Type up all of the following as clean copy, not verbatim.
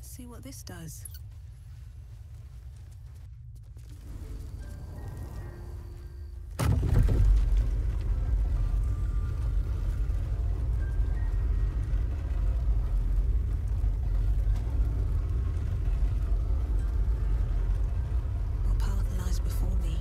See what this does. What path lies before me?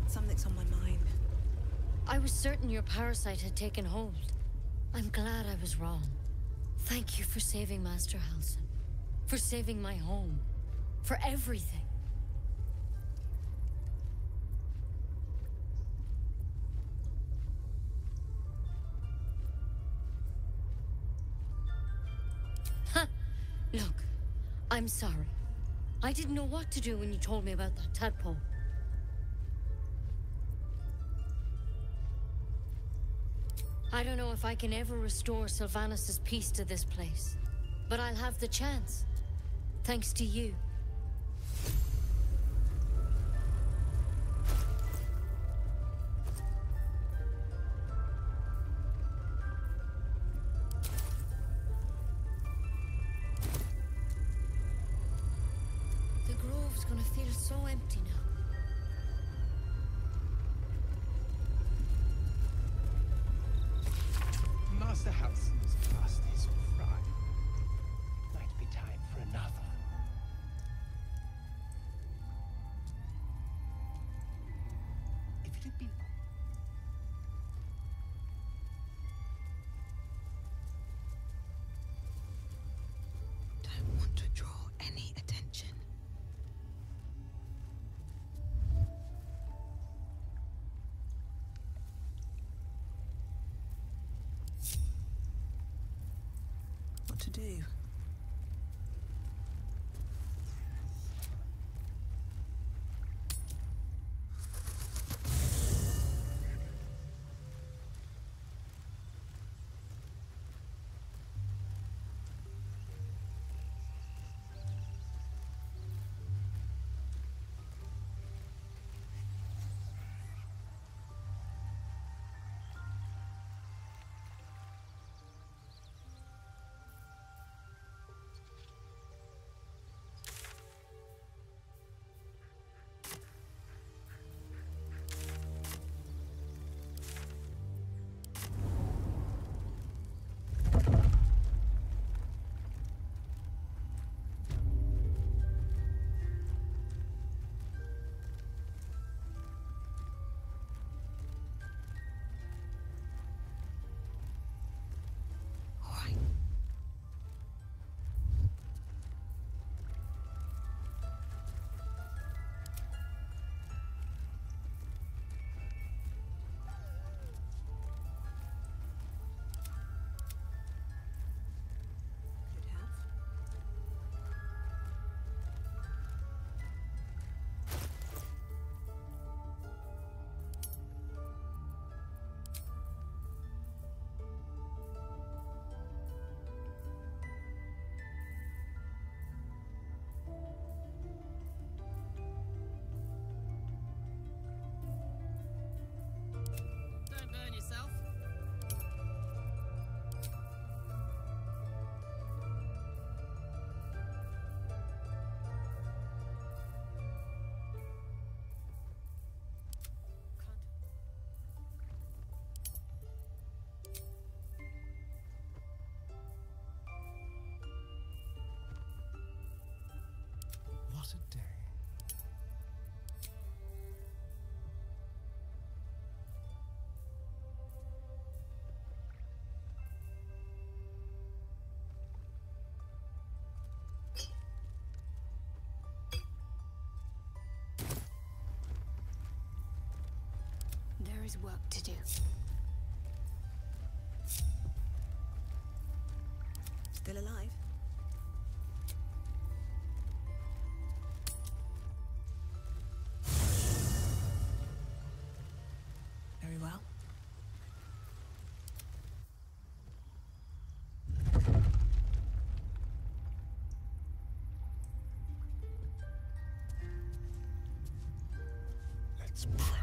Something's on my mind. I was certain your parasite had taken hold. I'm glad I was wrong. Thank you for saving Master Halsin. For saving my home. For everything. Ha! Look, I'm sorry. I didn't know what to do when you told me about that tadpole. I don't know if I can ever restore Sylvanas' peace to this place, but I'll have the chance, thanks to you. The grove's gonna feel so empty now. Master Halsin's past is fried. Might be time for another. If it had been... Don't want to draw any attention. What to do? What a day. There is work to do. Still alive? Very well. Let's prowl.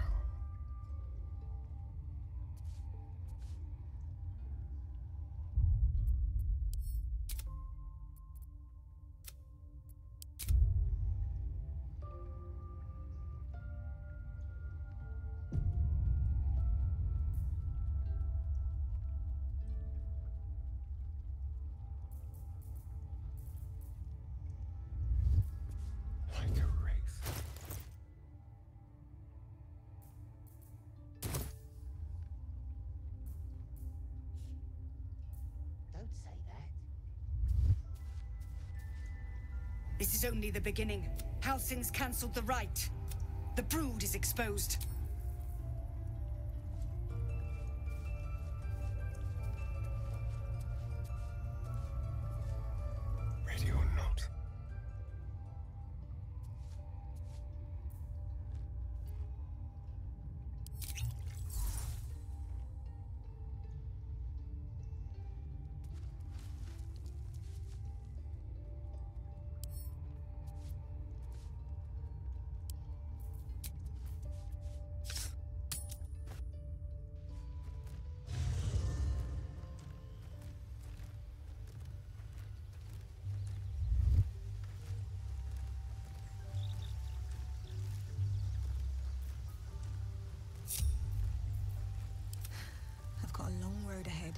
Like a wraith. Don't say that. This is only the beginning. Halsin's cancelled the rite. The brood is exposed. Ready or not. I've got a long road ahead.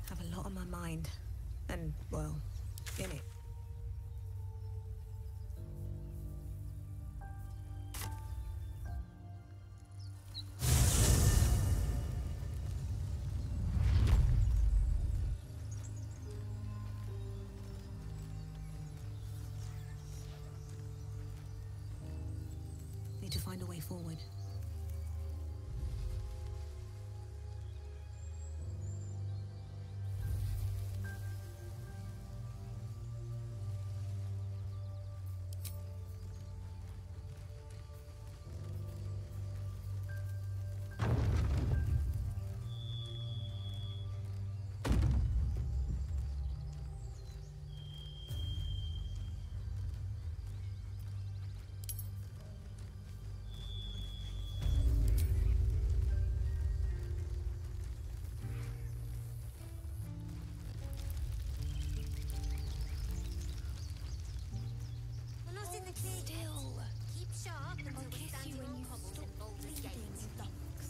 Have a lot on my mind. And, well, in it. Need to find a way forward. Still. Keep sharp until I'll we're kiss you standing when on you cobbles stop in Baldur bleeding, Gate. ducks.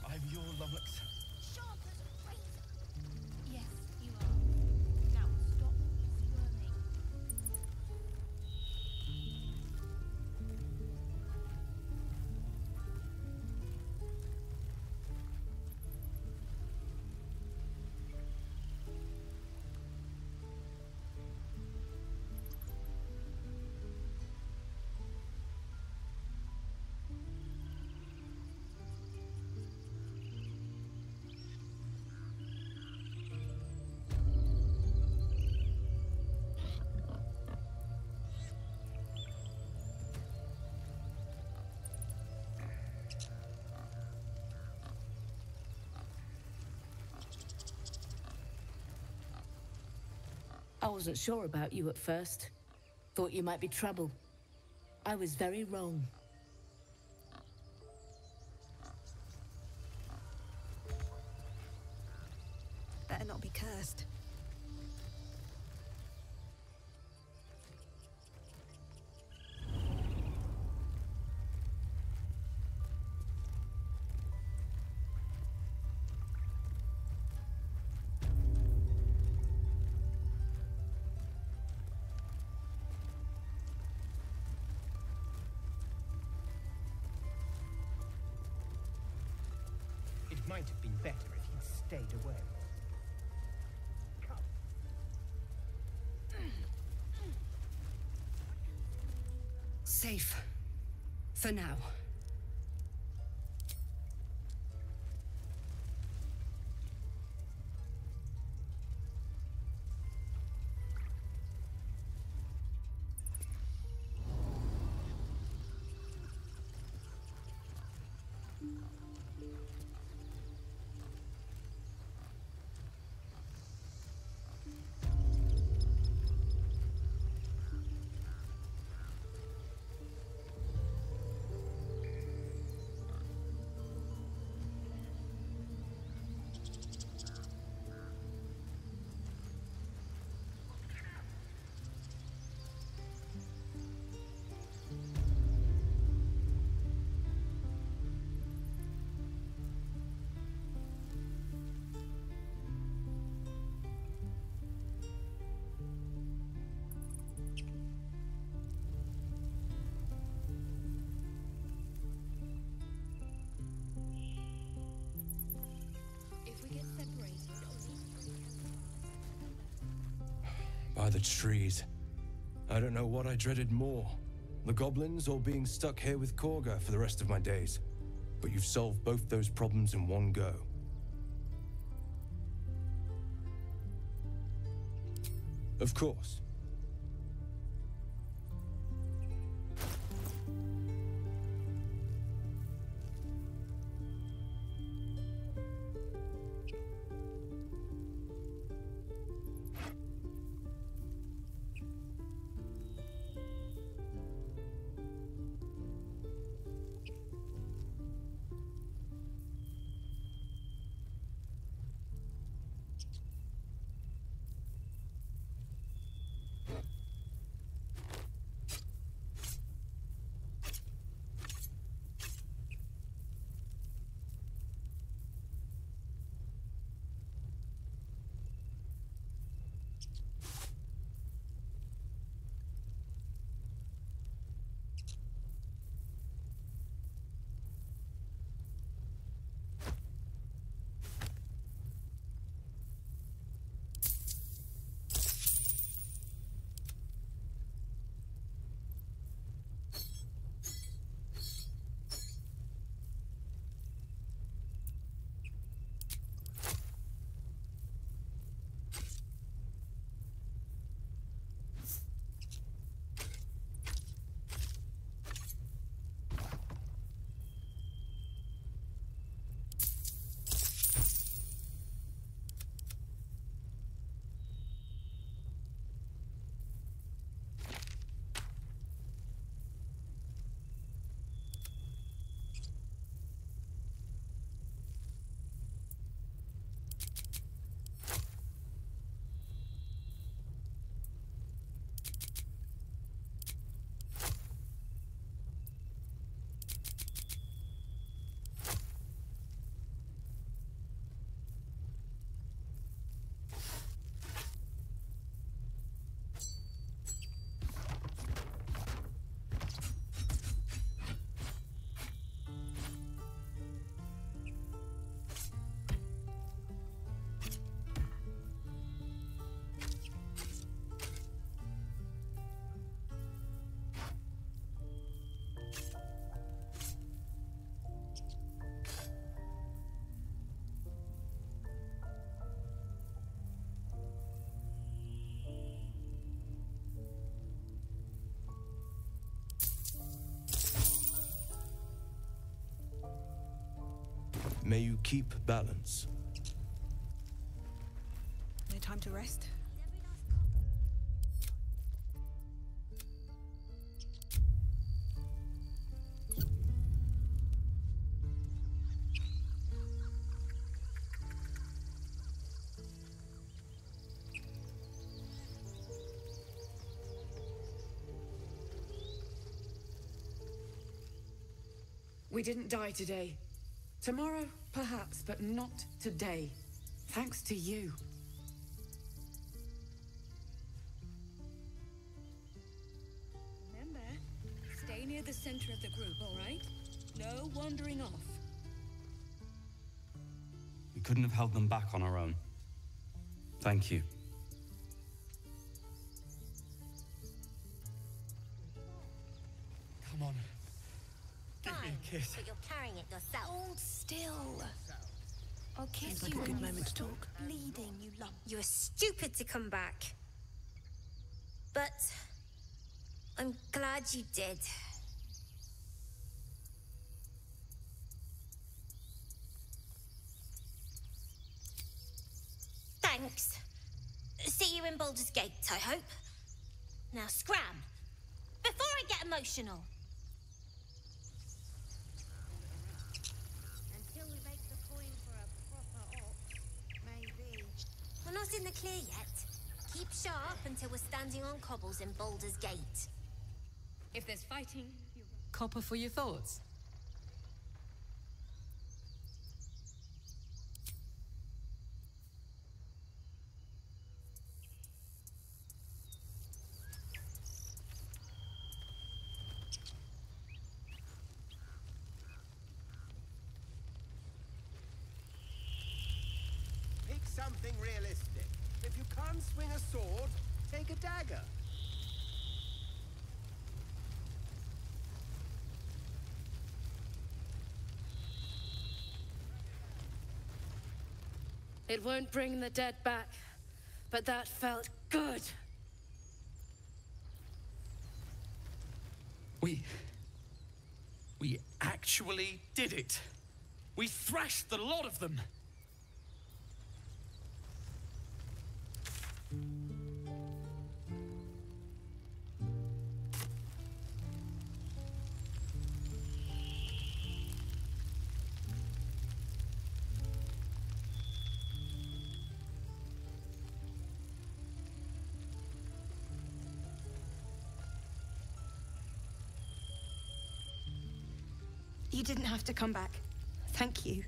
I'm your Lovelock. Sharp as a razor. Yes, you are. Now stop squirming. I wasn't sure about you at first. Thought you might be trouble. I was very wrong. Better not be cursed. It might have been better if he'd stayed away. Come. Safe. For now. By the trees. I don't know what I dreaded more. The goblins or being stuck here with Korga for the rest of my days. But you've solved both those problems in one go. Of course. May you keep balance. No time to rest? We didn't die today. Tomorrow, perhaps, but not today. Thanks to you. Remember, stay near the center of the group, all right? No wandering off. We couldn't have held them back on our own. Thank you. Come on. Give me a kiss. But you're carrying it yourself. Hold still. I'll kiss Seems like you a good when you moment to stop talk. bleeding, you lump. You were stupid to come back. But I'm glad you did. Thanks. See you in Baldur's Gate, I hope. Now scram, before I get emotional. Until we make the coin for a proper op, maybe. We're not in the clear yet. Keep sharp until we're standing on cobbles in Baldur's Gate. If there's fighting, copper for your thoughts. Pick something realistic. If you can't swing a sword, take a dagger. It won't bring the dead back, but that felt good. We actually did it. We thrashed the lot of them. You didn't have to come back. Thank you.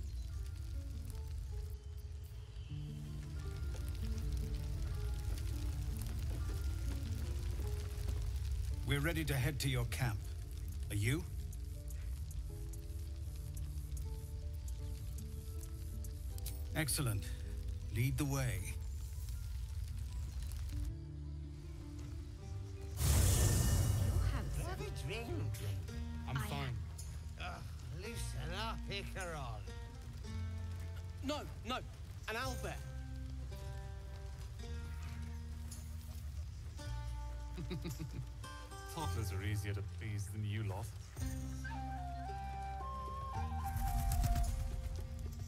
We're ready to head to your camp. Are you? Excellent. Lead the way. Have a drink. I'm fine. Loosen up, Icaron. No, an owlbear. Toddlers are easier to please than you lot.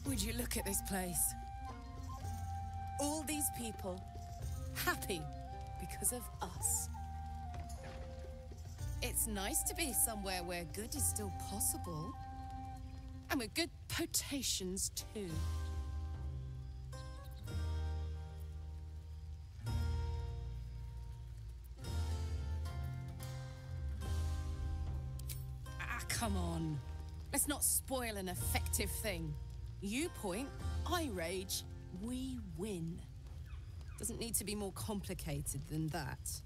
Would you look at this place? All these people happy because of us. It's nice to be somewhere where good is still possible. And with good potations, too. Come on. Let's not spoil an effective thing. You point, I rage, we win. Doesn't need to be more complicated than that.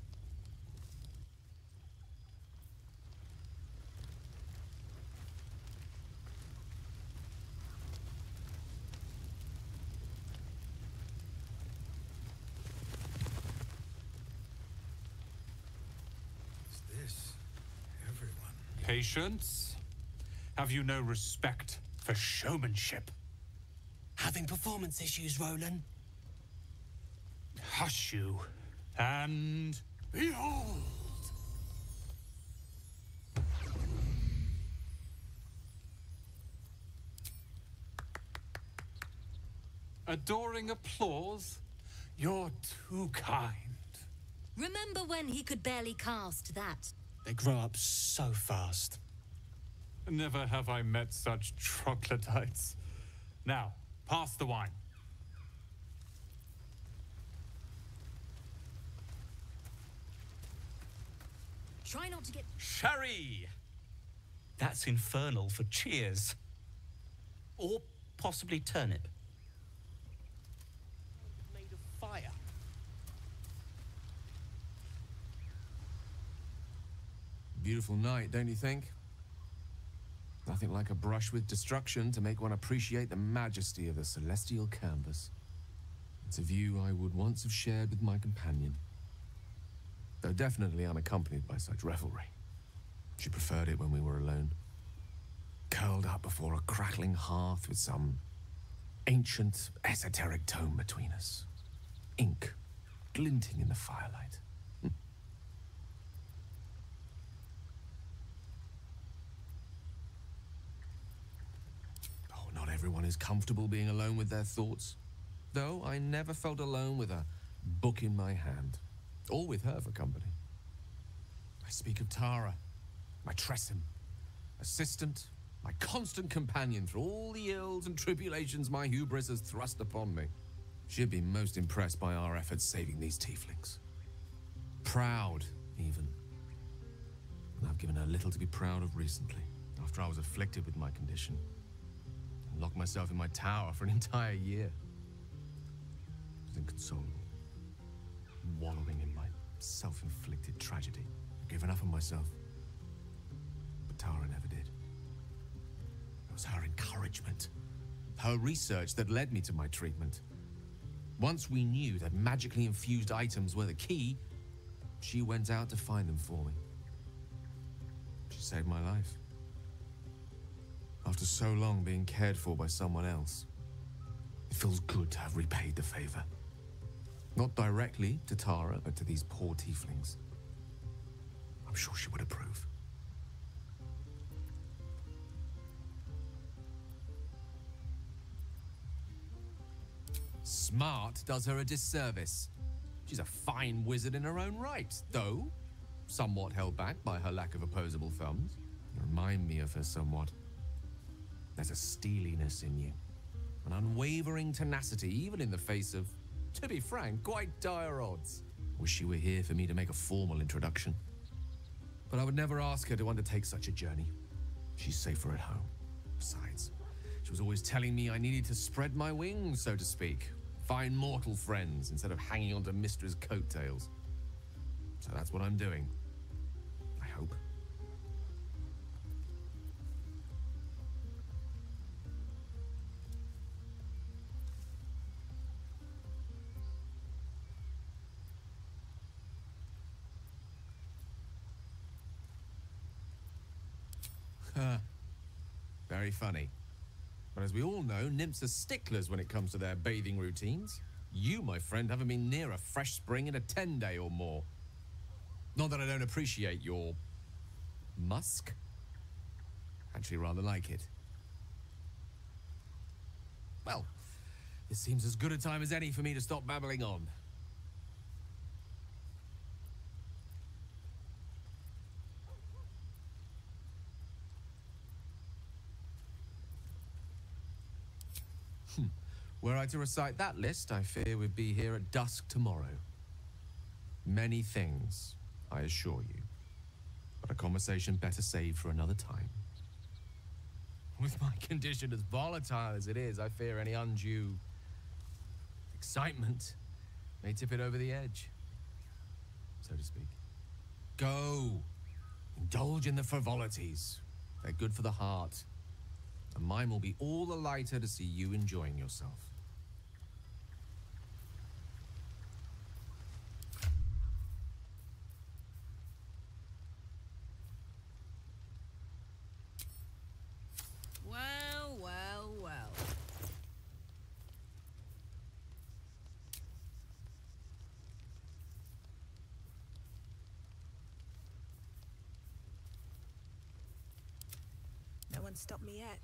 Patience? Have you no respect for showmanship? Having performance issues, Roland? Hush you, and behold! Adoring applause? You're too kind. Remember when he could barely cast that? They grow up so fast. Never have I met such troglodytes. Now, pass the wine. Try not to get... Sherry! That's infernal for cheers. Or possibly turnip. Made of fire. Beautiful night, don't you think? Nothing like a brush with destruction to make one appreciate the majesty of the celestial canvas. It's a view I would once have shared with my companion, though definitely unaccompanied by such revelry. She preferred it when we were alone, curled up before a crackling hearth with some ancient, esoteric tome between us. Ink glinting in the firelight. Oh, not everyone is comfortable being alone with their thoughts, though I never felt alone with a book in my hand, or with her for company. I speak of Tara, my Tresem, assistant, my constant companion through all the ills and tribulations my hubris has thrust upon me. She'd been most impressed by our efforts saving these tieflings. Proud, even. And I've given her little to be proud of recently, after I was afflicted with my condition. And locked myself in my tower for an entire year. I was inconsolable, wallowing in my self-inflicted tragedy. I gave enough of myself. But Tara never did. It was her encouragement, her research that led me to my treatment. Once we knew that magically infused items were the key, she went out to find them for me. She saved my life. After so long being cared for by someone else, it feels good to have repaid the favor. Not directly to Tara, but to these poor tieflings. I'm sure she would approve. Smart does her a disservice. She's a fine wizard in her own right, though somewhat held back by her lack of opposable thumbs. You remind me of her somewhat. There's a steeliness in you, an unwavering tenacity, even in the face of, to be frank, quite dire odds. Wish she were here for me to make a formal introduction. But I would never ask her to undertake such a journey. She's safer at home. Besides, she was always telling me I needed to spread my wings, so to speak. Find mortal friends instead of hanging onto Mistra's coattails. So that's what I'm doing. I hope. Very funny. But as we all know, nymphs are sticklers when it comes to their bathing routines. You, my friend, haven't been near a fresh spring in a 10-day or more. Not that I don't appreciate your musk. Actually rather like it. Well, this seems as good a time as any for me to stop babbling on. Were I to recite that list, I fear we'd be here at dusk tomorrow. Many things, I assure you, but a conversation better saved for another time. With my condition as volatile as it is, I fear any undue excitement may tip it over the edge, so to speak. Go! Indulge in the frivolities. They're good for the heart. And mine will be all the lighter to see you enjoying yourself. Well, well, well. No one stopped me yet.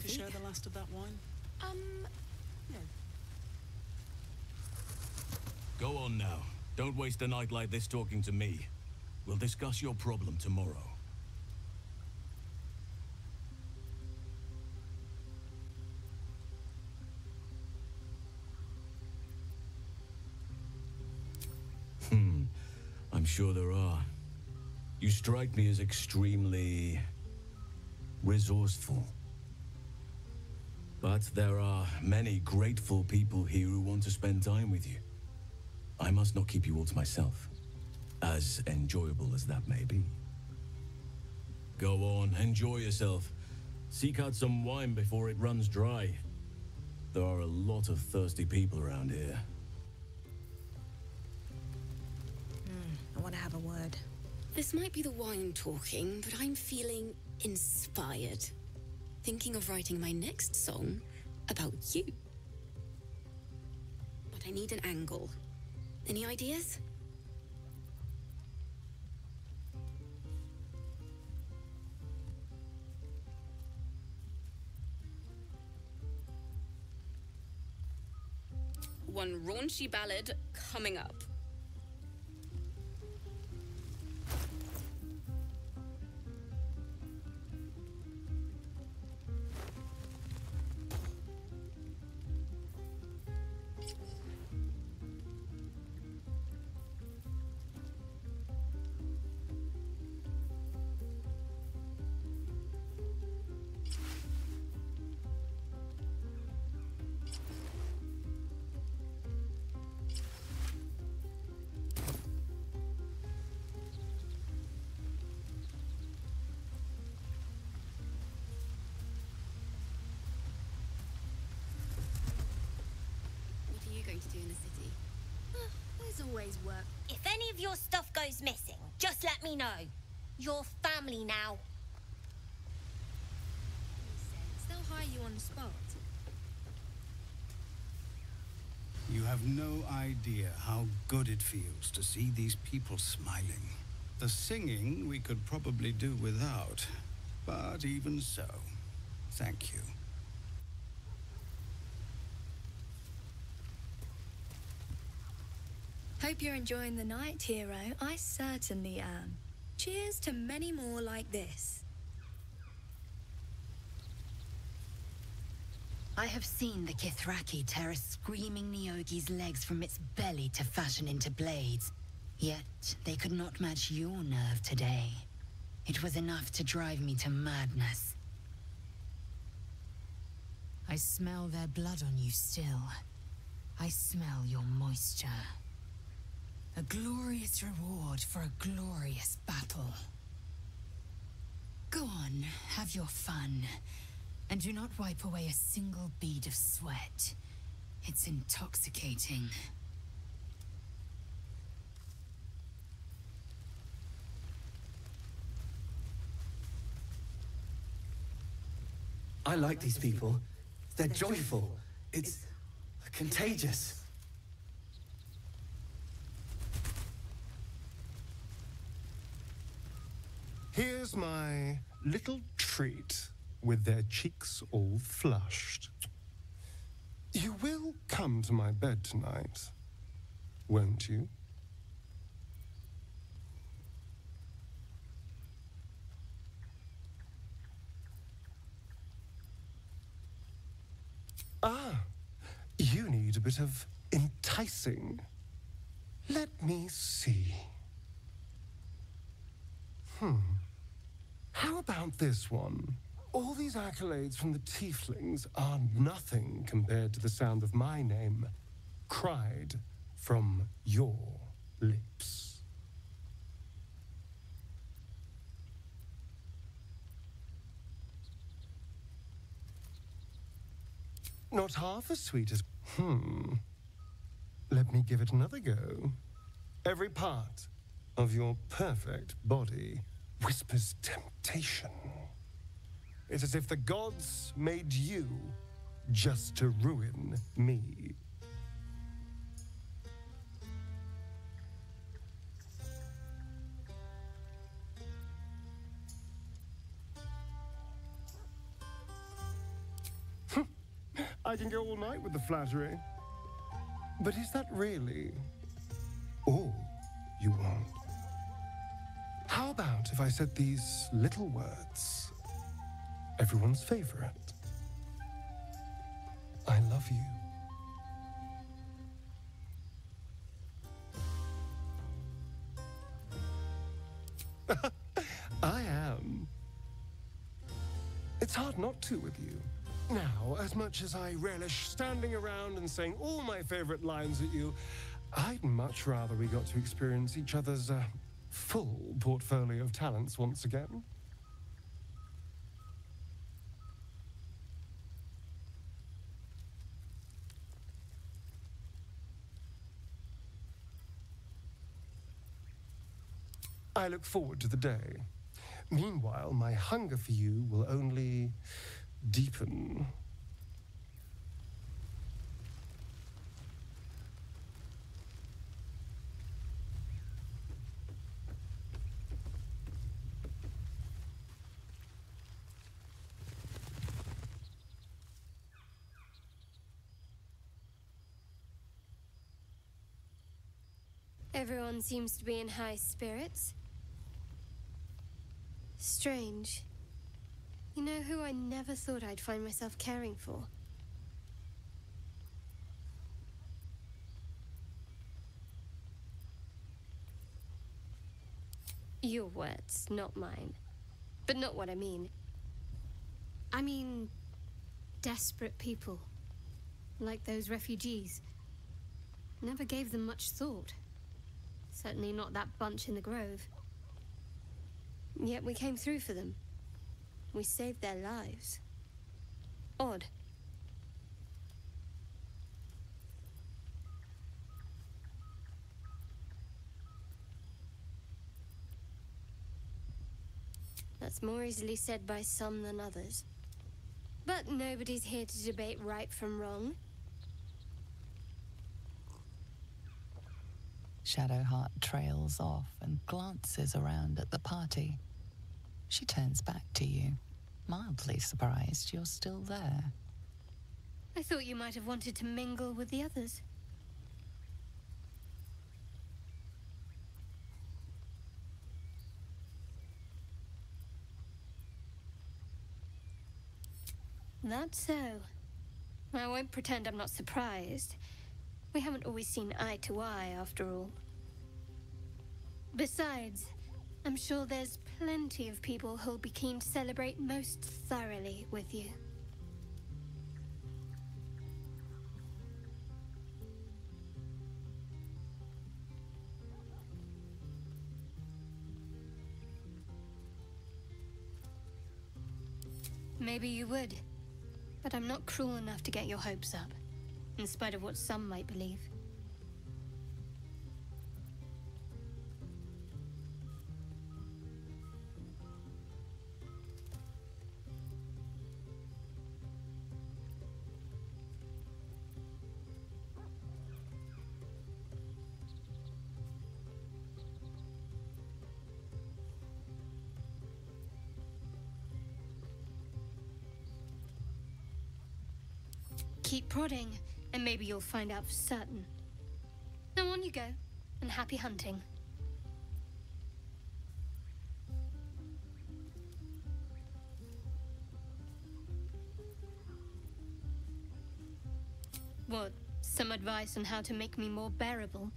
to share the last of that wine? No. Go on now. Don't waste a night like this talking to me. We'll discuss your problem tomorrow. I'm sure there are. You strike me as extremely resourceful. But there are many grateful people here who want to spend time with you. I must not keep you all to myself, as enjoyable as that may be. Go on, enjoy yourself. Seek out some wine before it runs dry. There are a lot of thirsty people around here. I want to have a word. This might be the wine talking, but I'm feeling inspired. Thinking of writing my next song about you. But I need an angle. Any ideas? One raunchy ballad coming up. Always work. If any of your stuff goes missing, just let me know. You're family now. They'll hire you on the spot. You have no idea how good it feels to see these people smiling. The singing we could probably do without, but even so, thank you. Hope you're enjoying the night, hero. I certainly am. Cheers to many more like this. I have seen the Kithraki tear a screaming Neogi's legs from its belly to fashion into blades. Yet, they could not match your nerve today. It was enough to drive me to madness. I smell their blood on you still. I smell your moisture. A glorious reward for a glorious battle. Go on, have your fun. And do not wipe away a single bead of sweat. It's intoxicating. I like these people. They're joyful. It's contagious. Here's my little treat, with their cheeks all flushed. You will come to my bed tonight, won't you? Ah, you need a bit of enticing. Let me see. How about this one? All these accolades from the tieflings are nothing compared to the sound of my name, cried from your lips. Not half as sweet as... Let me give it another go. Every part of your perfect body whispers temptation. It's as if the gods made you just to ruin me. I can go all night with the flattery. But is that really all you want? How about if I said these little words? Everyone's favorite. I love you. I am. It's hard not to with you. Now, as much as I relish standing around and saying all my favorite lines at you, I'd much rather we got to experience each other's full portfolio of talents once again. I look forward to the day. Meanwhile, my hunger for you will only deepen. Everyone seems to be in high spirits. Strange. You know who I never thought I'd find myself caring for? Your words, not mine. But not what I mean. I mean, desperate people. Like those refugees. Never gave them much thought. Certainly not that bunch in the grove. Yet we came through for them. We saved their lives. Odd. That's more easily said by some than others. But nobody's here to debate right from wrong. Shadowheart trails off and glances around at the party. She turns back to you, mildly surprised you're still there. I thought you might have wanted to mingle with the others. That's so. I won't pretend I'm not surprised. We haven't always seen eye to eye, after all. Besides, I'm sure there's plenty of people who'll be keen to celebrate most thoroughly with you. Maybe you would, but I'm not cruel enough to get your hopes up, in spite of what some might believe. Keep prodding, and maybe you'll find out for certain. Now on you go, and happy hunting. What, some advice on how to make me more bearable?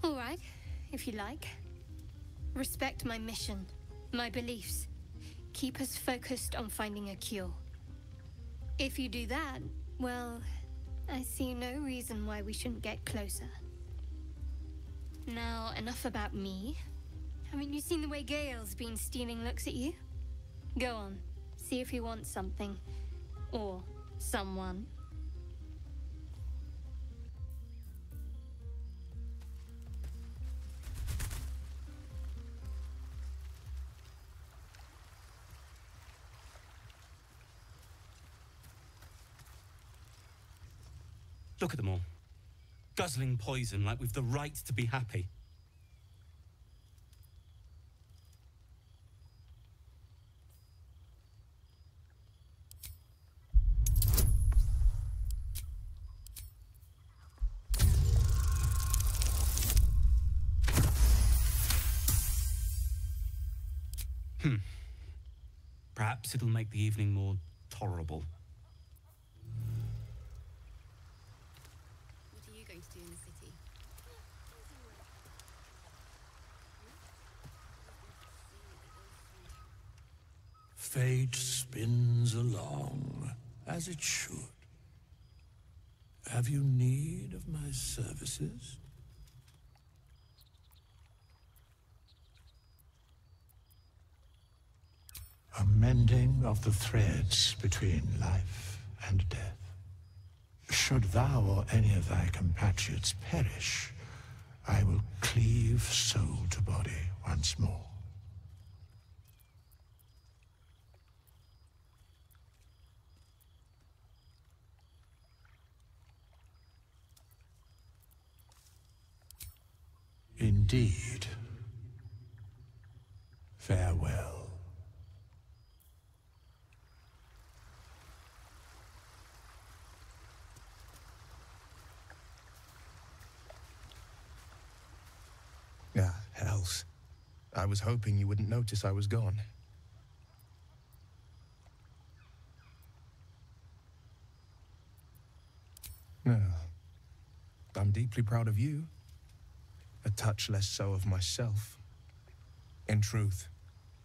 All right, if you like. Respect my mission, my beliefs. Keep us focused on finding a cure. If you do that, well, I see no reason why we shouldn't get closer. Now, enough about me. Haven't you seen the way Gale's been stealing looks at you? Go on, see if he wants something. Or someone. Look at them all. Guzzling poison like we've the right to be happy. Perhaps it'll make the evening more tolerable. What are you going to do in the city? Fate spins along, as it should. Have you need of my services? A mending of the threads between life and death. Should thou or any of thy compatriots perish, I will cleave soul to body once more. Indeed. Farewell. Ah, hells. I was hoping you wouldn't notice I was gone. No. I'm deeply proud of you. A touch less so of myself. In truth,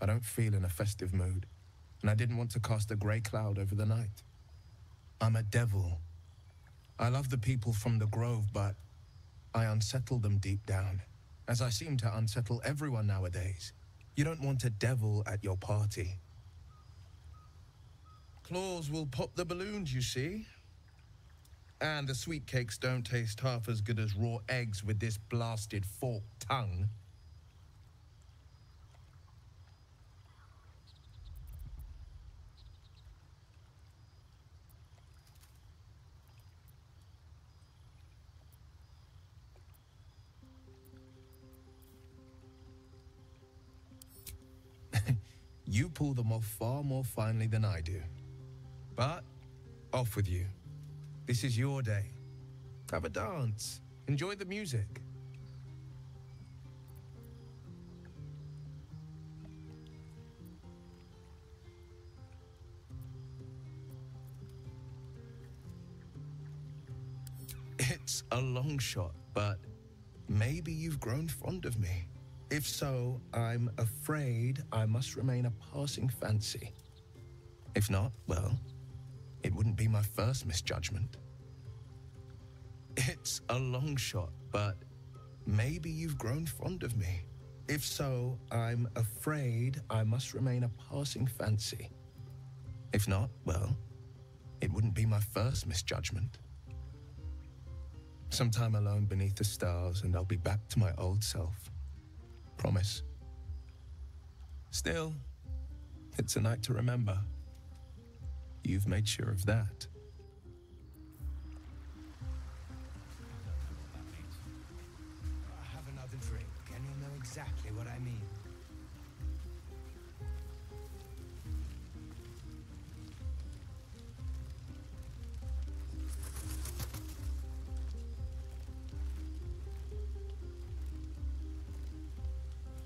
I don't feel in a festive mood, and I didn't want to cast a grey cloud over the night. I'm a devil. I love the people from the Grove, but I unsettle them deep down, as I seem to unsettle everyone nowadays. You don't want a devil at your party. Claws will pop the balloons, you see. And the sweet cakes don't taste half as good as raw eggs with this blasted forked tongue. You pull them off far more finely than I do. But, off with you. This is your day. Have a dance. Enjoy the music. It's a long shot, but maybe you've grown fond of me. If so, I'm afraid I must remain a passing fancy. If not, well, it wouldn't be my first misjudgment. It's a long shot, but maybe you've grown fond of me. If so, I'm afraid I must remain a passing fancy. If not, well, it wouldn't be my first misjudgment. Sometime alone beneath the stars, and I'll be back to my old self. Promise. Still, it's a night to remember. You've made sure of that. Have another drink, and you'll know exactly what I mean.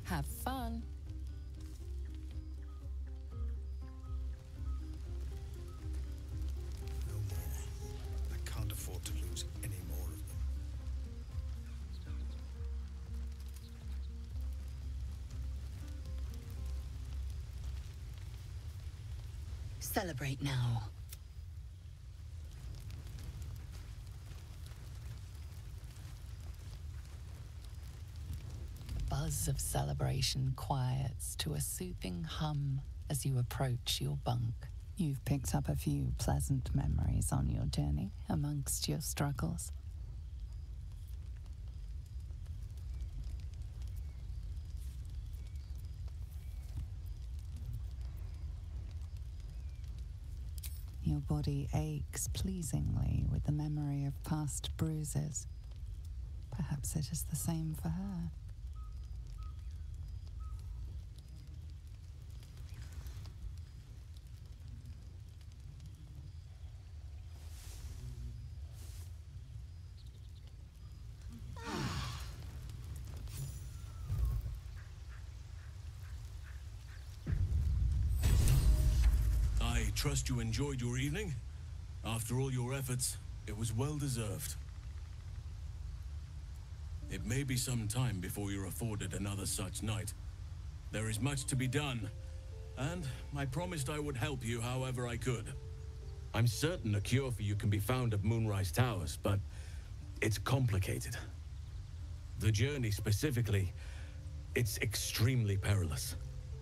Have fun. No more. I can't afford to lose any more of them. Celebrate now. Buzz of celebration quiets to a soothing hum as you approach your bunk. You've picked up a few pleasant memories on your journey amongst your struggles. Your body aches pleasingly with the memory of past bruises. Perhaps it is the same for her. trust you enjoyed your evening. After all your efforts, it was well deserved. It may be some time before you're afforded another such night. There is much to be done, and I promised I would help you however I could. I'm certain a cure for you can be found at Moonrise Towers, but it's complicated. The journey specifically, it's extremely perilous,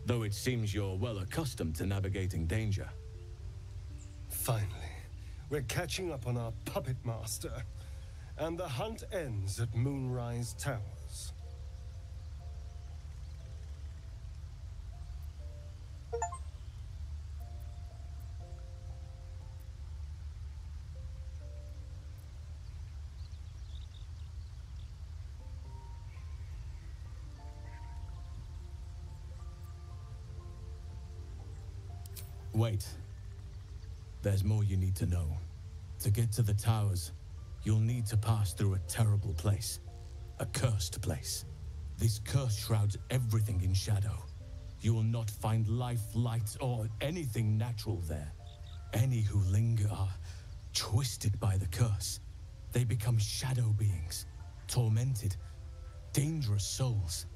though it seems you're well accustomed to navigating danger. Finally, we're catching up on our puppet master, and the hunt ends at Moonrise Towers. Wait. There's more you need to know. To get to the towers, you'll need to pass through a terrible place. A cursed place. This curse shrouds everything in shadow. You will not find life, light, or anything natural there. Any who linger are twisted by the curse. They become shadow beings, tormented, dangerous souls.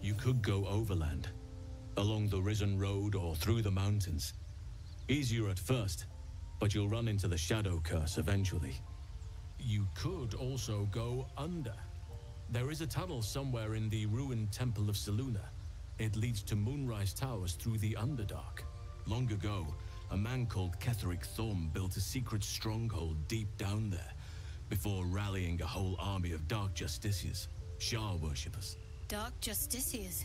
You could go overland, along the Risen Road or through the mountains. Easier at first, but you'll run into the Shadow Curse eventually. You could also go under. There is a tunnel somewhere in the ruined Temple of Selûne. It leads to Moonrise Towers through the Underdark. Long ago, a man called Ketheric Thorm built a secret stronghold deep down there, before rallying a whole army of Dark Justiciars, Shah worshippers. Dark Justiciars.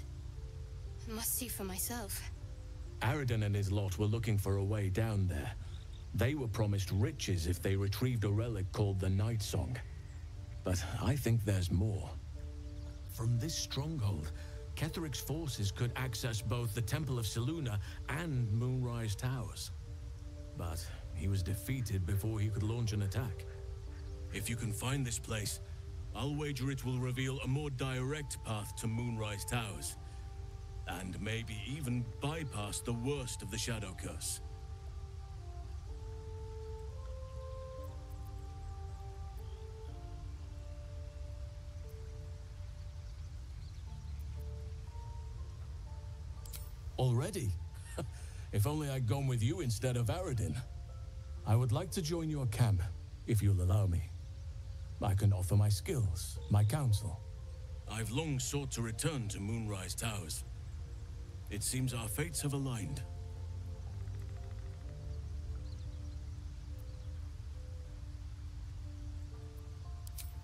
Must see for myself. Aridin and his lot were looking for a way down there. They were promised riches if they retrieved a relic called the Night Song. But I think there's more. From this stronghold, Ketheric's forces could access both the Temple of Selûne and Moonrise Towers. But he was defeated before he could launch an attack. If you can find this place, I'll wager it will reveal a more direct path to Moonrise Towers. And maybe even bypass the worst of the Shadow Curse. Already? If only I'd gone with you instead of Aridin. I would like to join your camp, if you'll allow me. I can offer my skills, my counsel. I've long sought to return to Moonrise Towers. It seems our fates have aligned.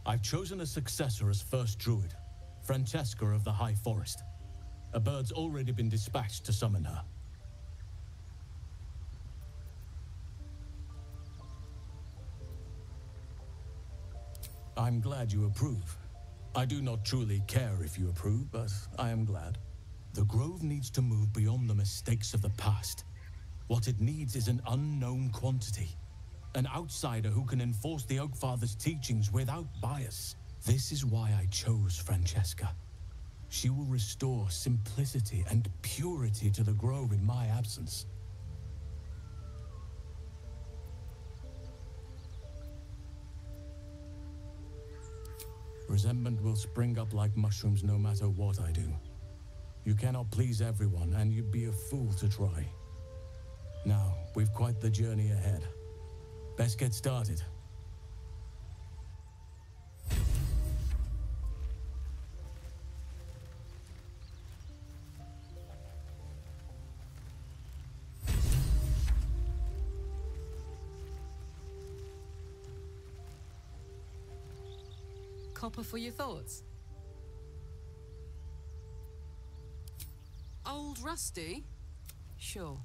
I've chosen a successor as first druid, Francesca of the High Forest. A bird's already been dispatched to summon her. I'm glad you approve. I do not truly care if you approve, but I am glad. The Grove needs to move beyond the mistakes of the past. What it needs is an unknown quantity. An outsider who can enforce the Oakfather's teachings without bias. This is why I chose Francesca. She will restore simplicity and purity to the Grove in my absence. Resentment will spring up like mushrooms no matter what I do. You cannot please everyone, and you'd be a fool to try. Now, we've quite the journey ahead. Best get started. Copper for your thoughts? Old Rusty? Sure.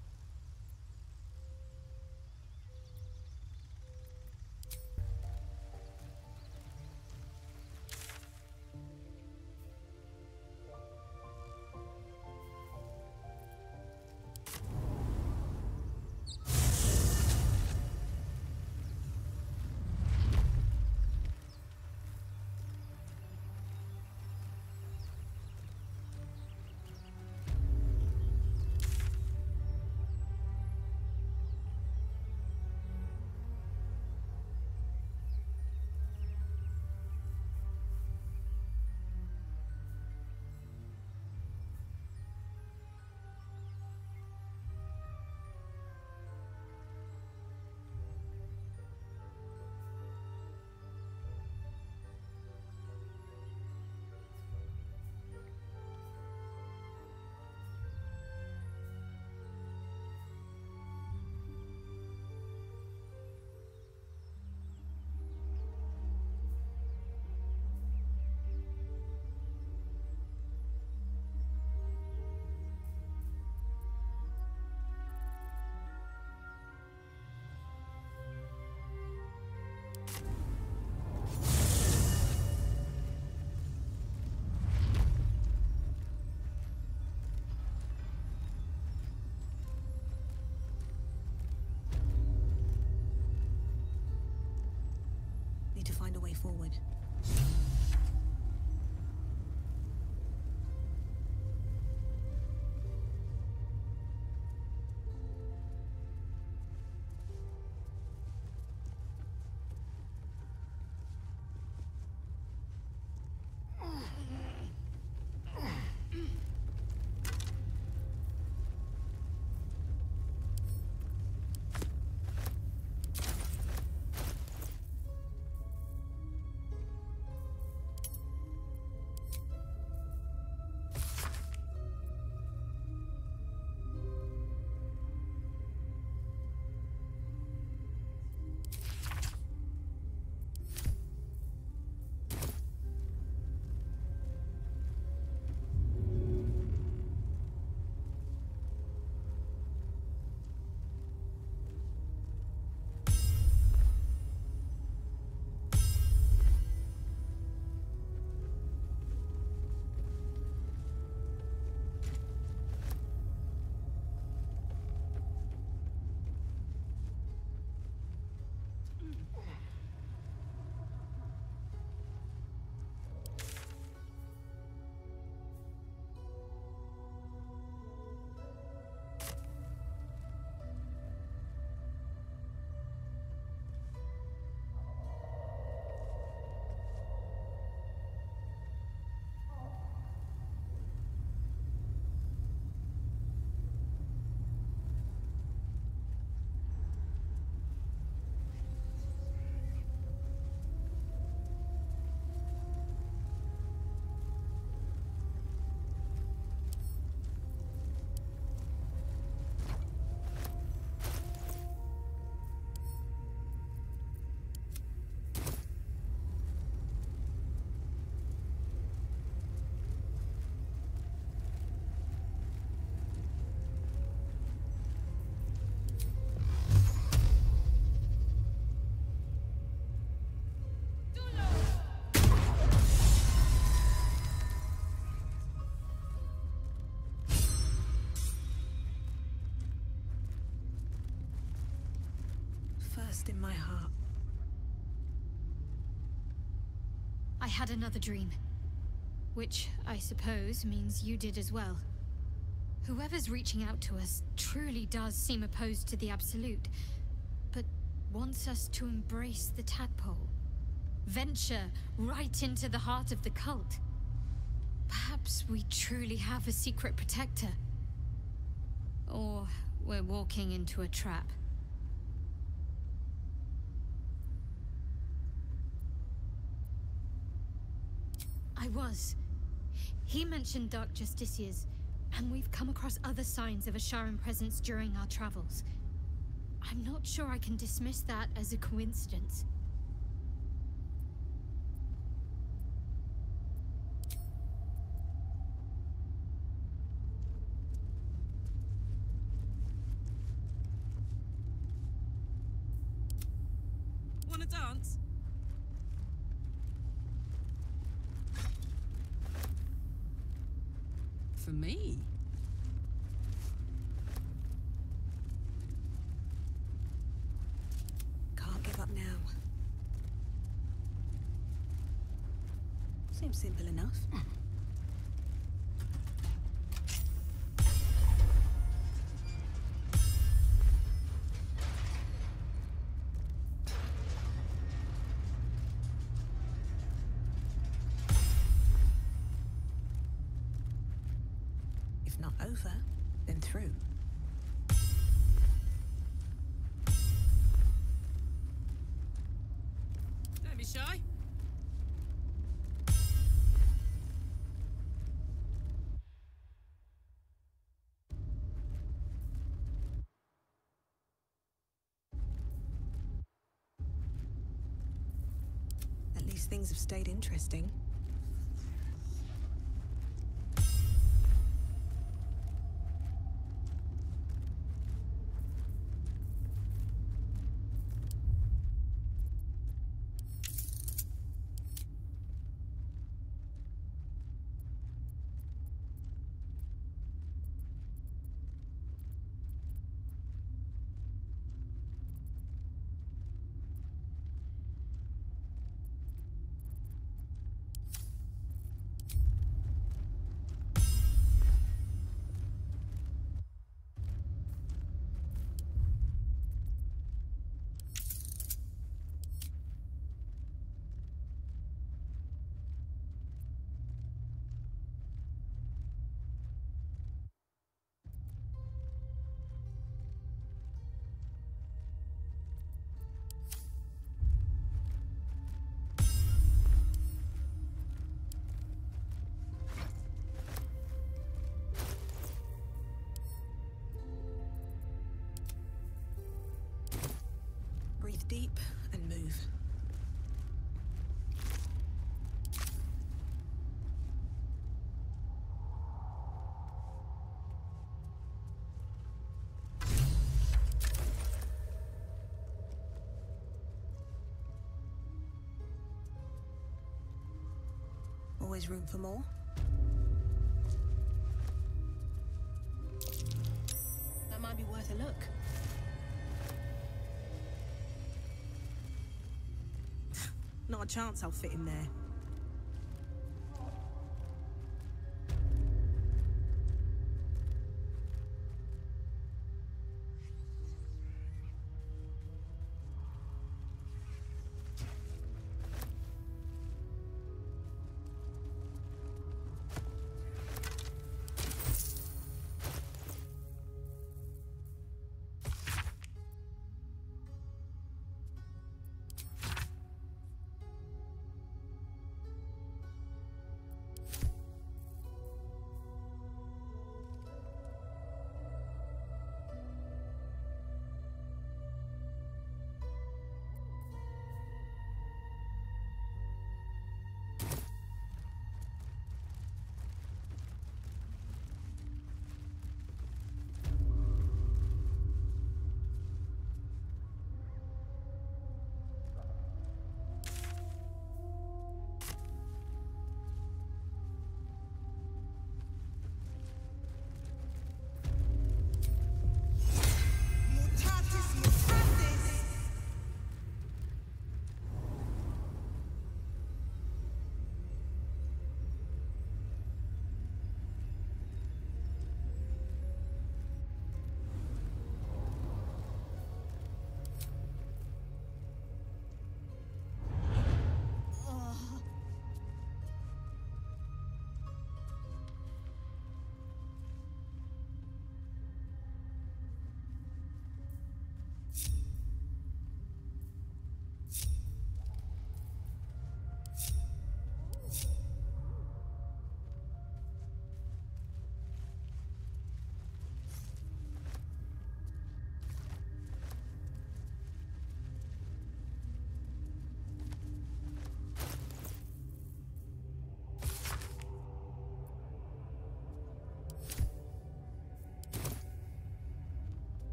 forward. First in my heart. I had another dream. Which, I suppose, means you did as well. Whoever's reaching out to us truly does seem opposed to the Absolute, but wants us to embrace the tadpole. Venture right into the heart of the cult. Perhaps we truly have a secret protector. Or we're walking into a trap. I was. He mentioned Dark Justiciars, and we've come across other signs of a Sharan presence during our travels. I'm not sure I can dismiss that as a coincidence. Wanna dance? For me? Can't give up now. Seems simple enough. If not over, then through. Don't be shy. At least things have stayed interesting. deep and move. Always room for more? That might be worth a look. Not a chance I'll fit in there.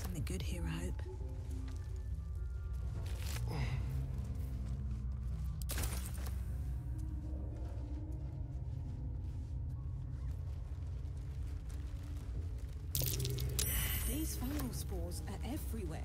Something good here, I hope. These fungal spores are everywhere.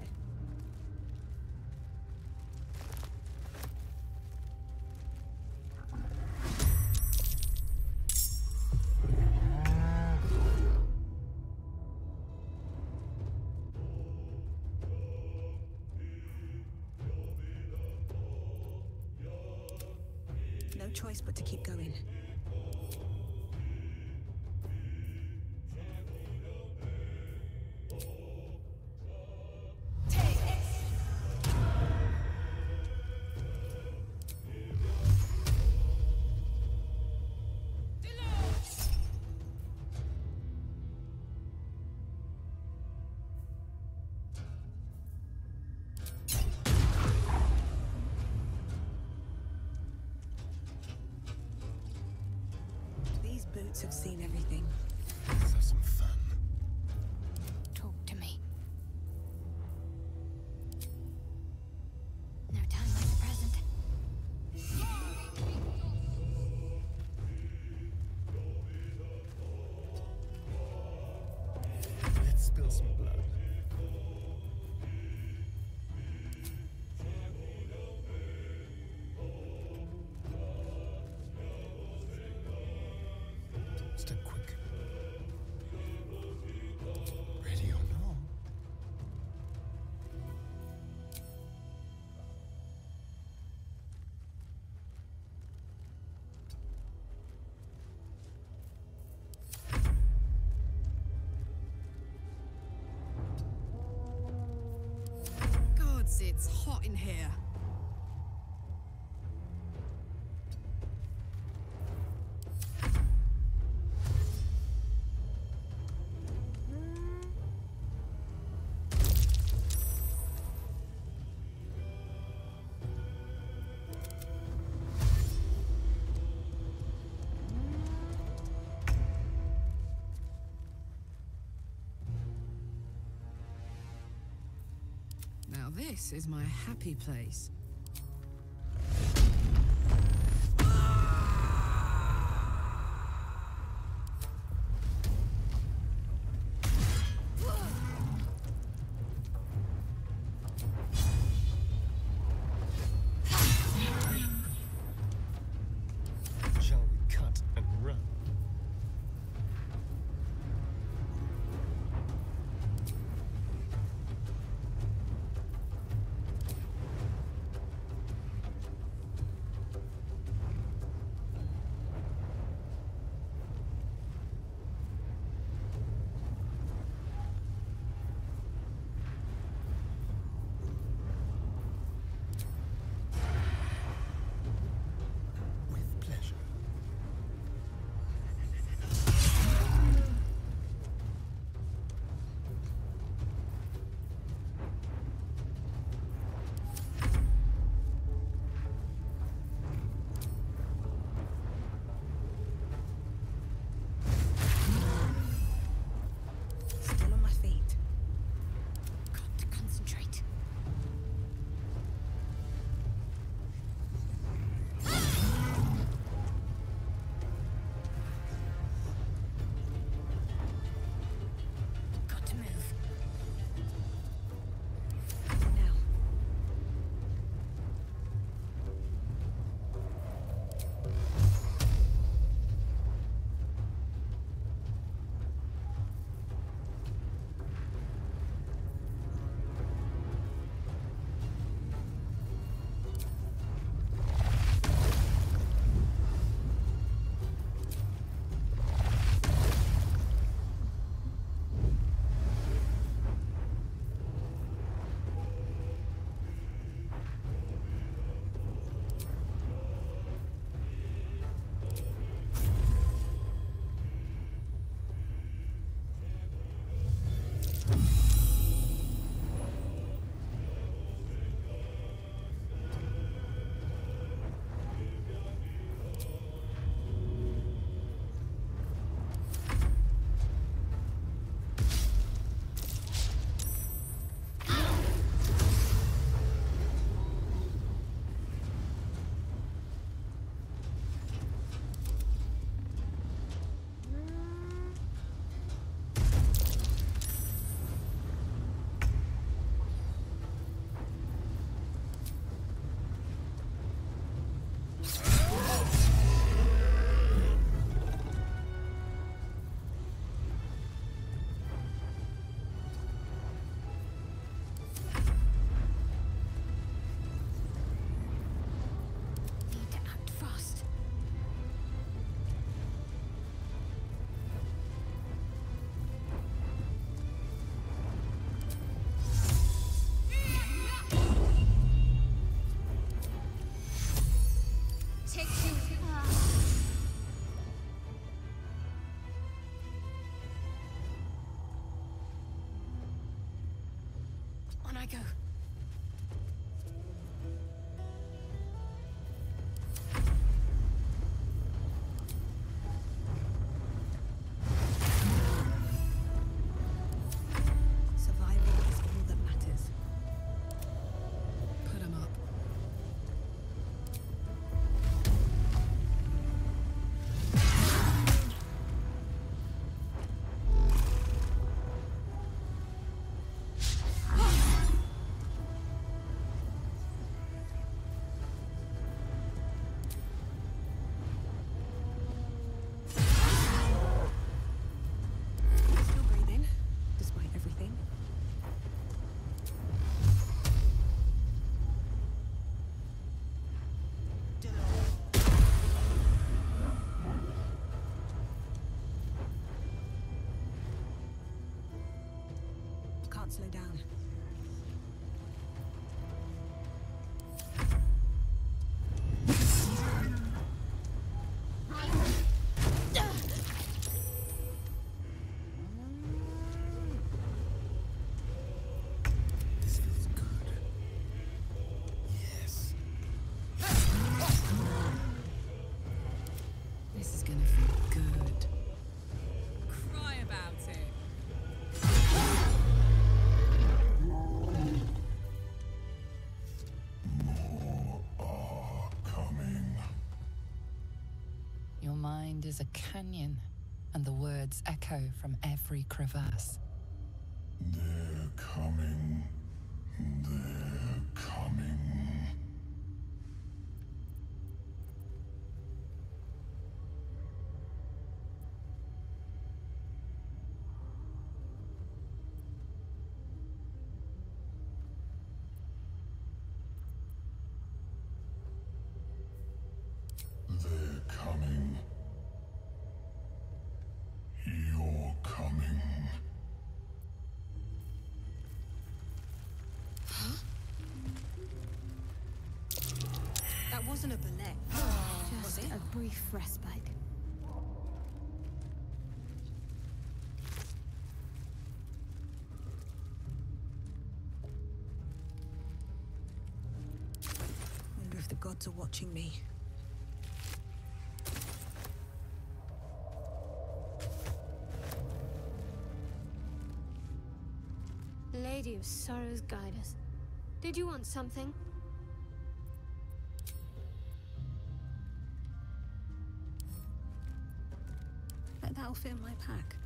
No choice but to keep going. in here. Now this is my happy place. Shall we cut and run? With pleasure. Still on my feet. Got to concentrate. Got to move. Now. Need to act fast. Take two. On I go. Survival is all that matters. Put 'em up. Still breathing, despite everything. Can't slow down. mind is a canyon, and the words echo from every crevasse. They're coming. They're coming. They're coming. You're coming. That wasn't a bullet. Was Just it? a brief respite. Wonder if the gods are watching me. Lady of Sorrows, guide us. Did you want something? That'll fit in my pack.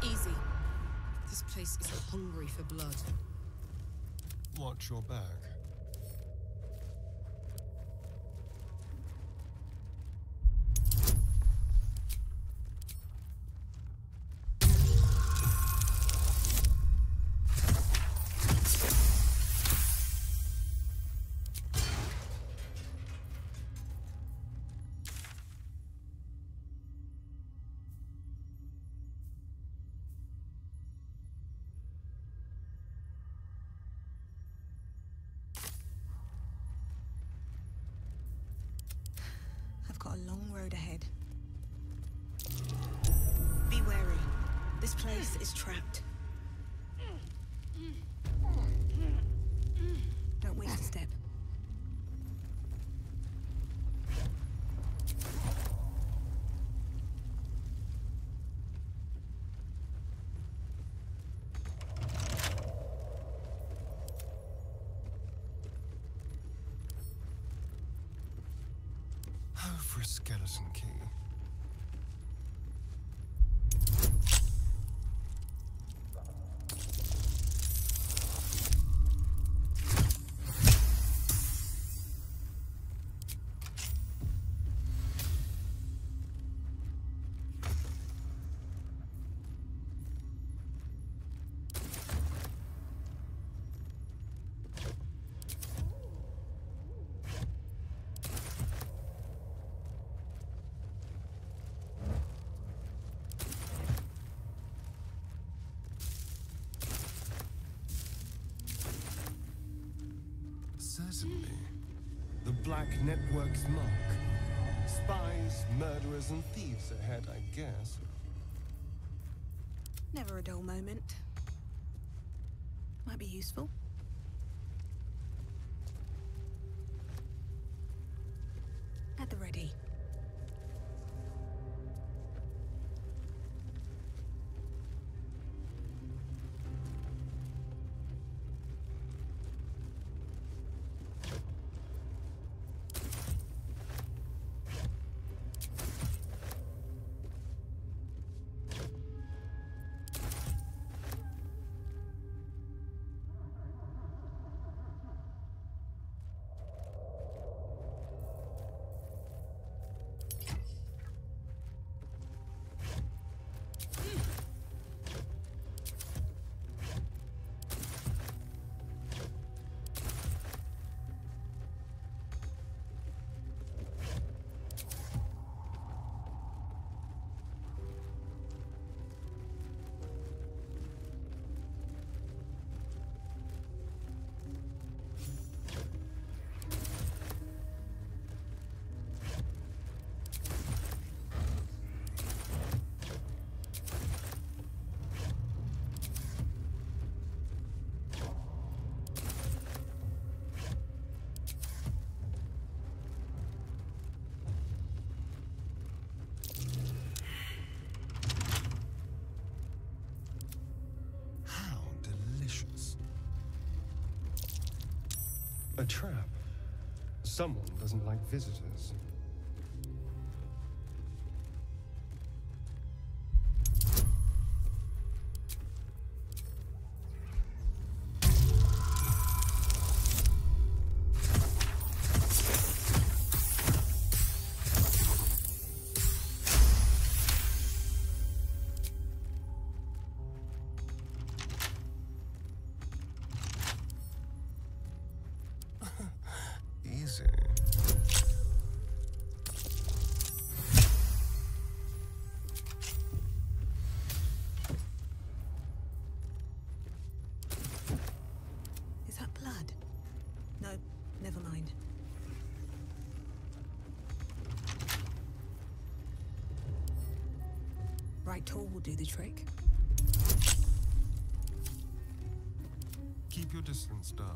Easy. This place is hungry for blood. Watch your back. I've got a long road ahead. Be wary. This place is trapped. Don't waste a step. For a skeleton key. Certainly. The Black Network's mark. Spies, murderers, and thieves ahead, I guess. Never a dull moment. Might be useful. At the ready. trap. Someone doesn't like visitors. Easy. Is that blood? No, never mind. Right tool will do the trick. Keep your distance, darling.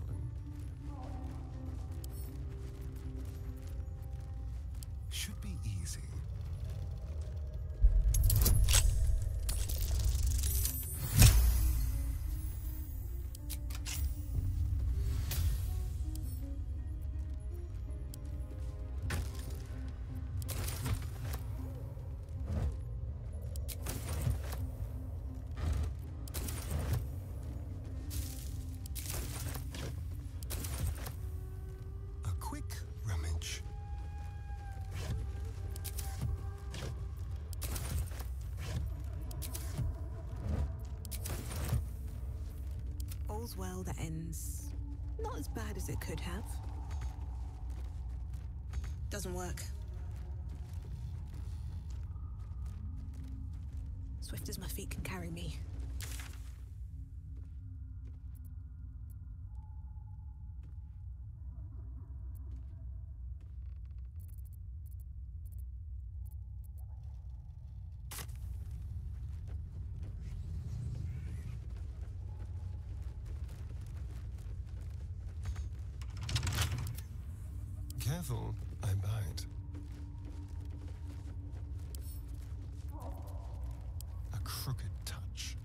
Should be easy. A quick rummage. All's well that ends not as bad as it could have. Doesn't work. Swift as my feet can carry me. Careful, I bite. A crooked touch.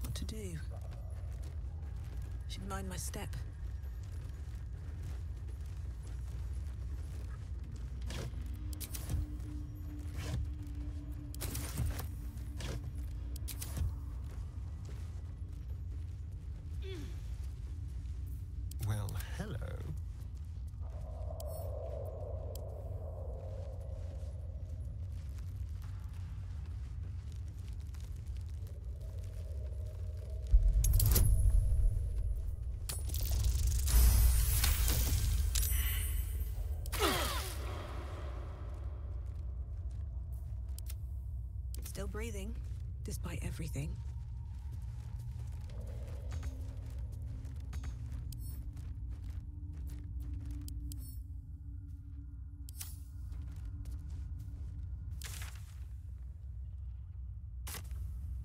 What to do? Should mind my step. Well, hello. Still breathing, despite everything.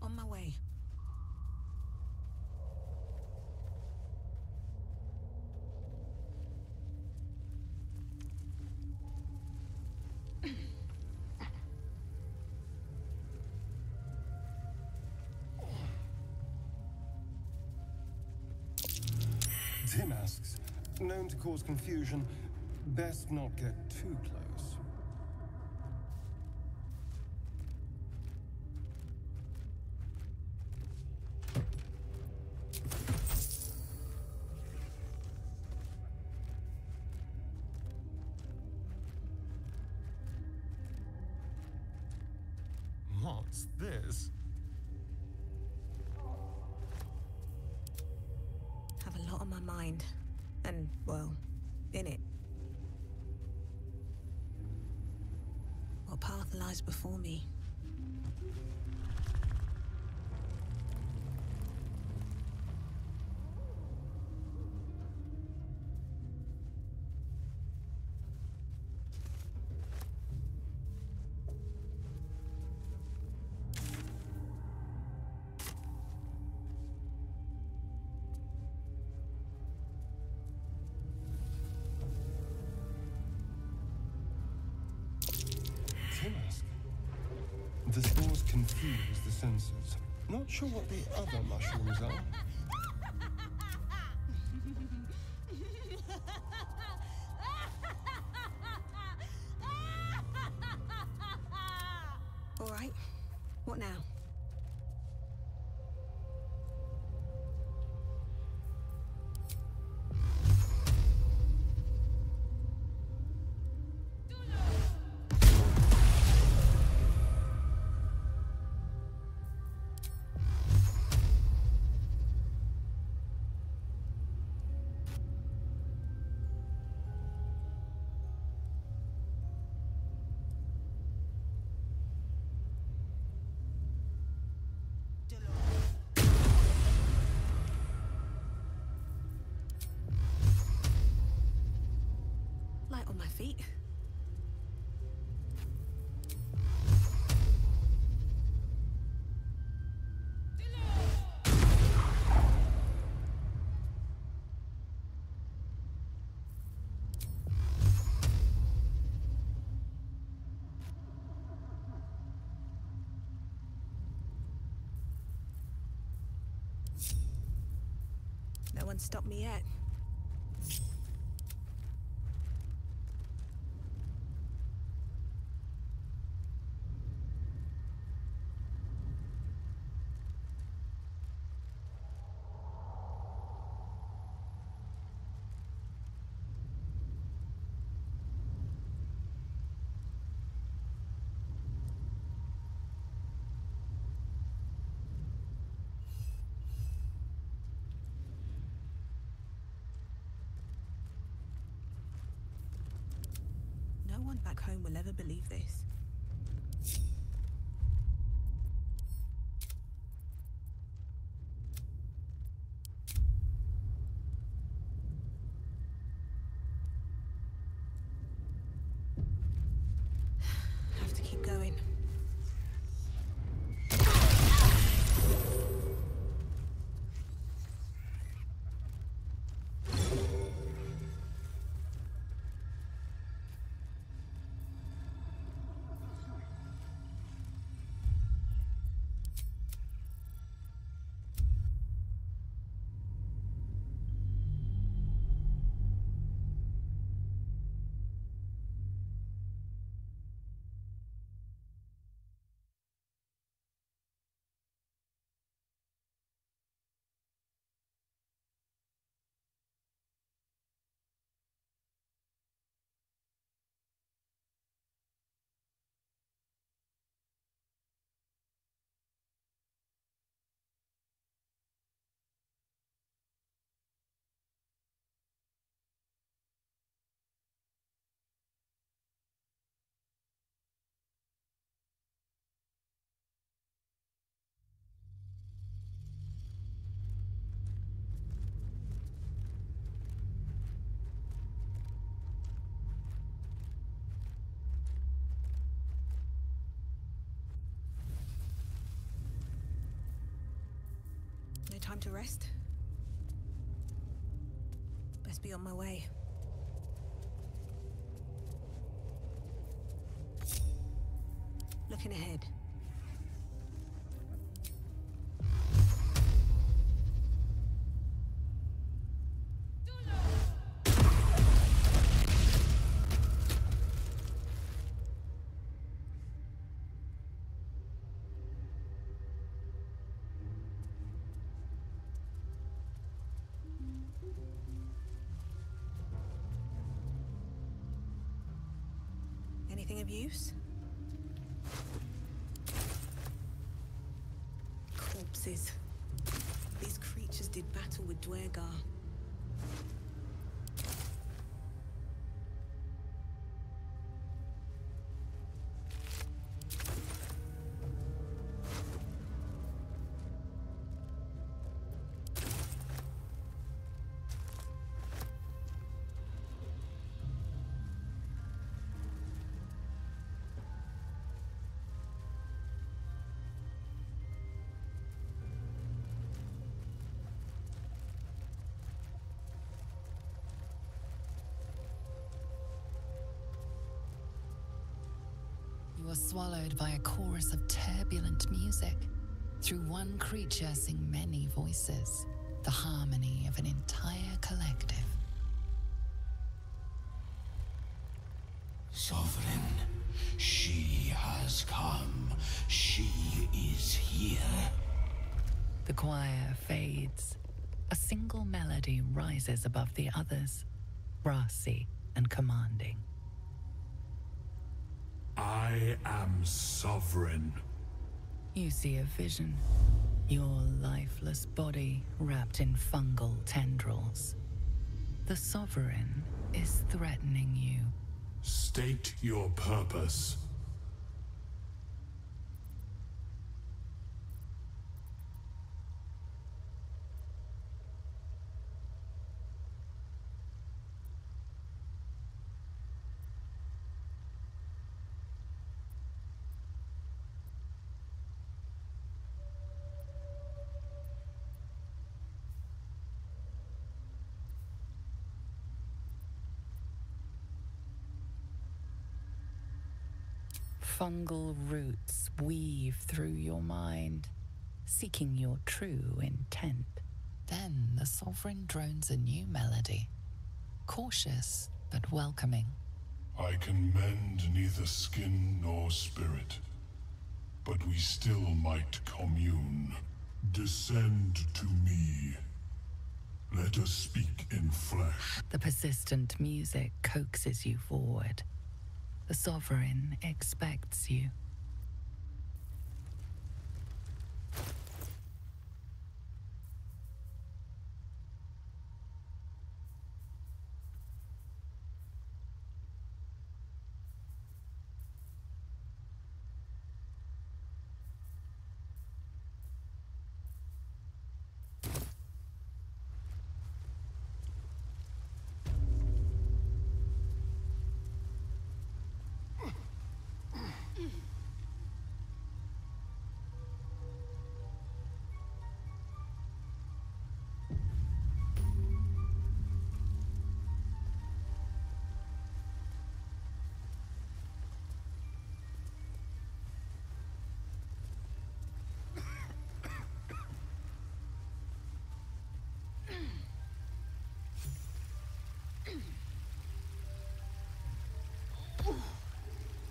On my way. Masks, known to cause confusion. Best not get too close. What's this? Have a lot on my mind. And, well, in it. What path lies before me? confuse the senses. Not sure what the other mushrooms are. All right. What now? Light on my feet. No one stopped me yet. No one back home will ever believe this. Have to keep going. No time to rest. Best be on my way. Looking ahead. Anything of use? Corpses. These creatures did battle with Dwergar. were swallowed by a chorus of turbulent music. Through one creature sing many voices, the harmony of an entire collective. Sovereign, she has come. She is here. The choir fades. A single melody rises above the others, brassy and commanding. I am sovereign. You see a vision. Your lifeless body wrapped in fungal tendrils. The Sovereign is threatening you. State your purpose. Fungal roots weave through your mind, seeking your true intent. Then the Sovereign drones a new melody, cautious but welcoming. I can mend neither skin nor spirit, but we still might commune. Descend to me. Let us speak in flesh. The persistent music coaxes you forward. The Sovereign expects you.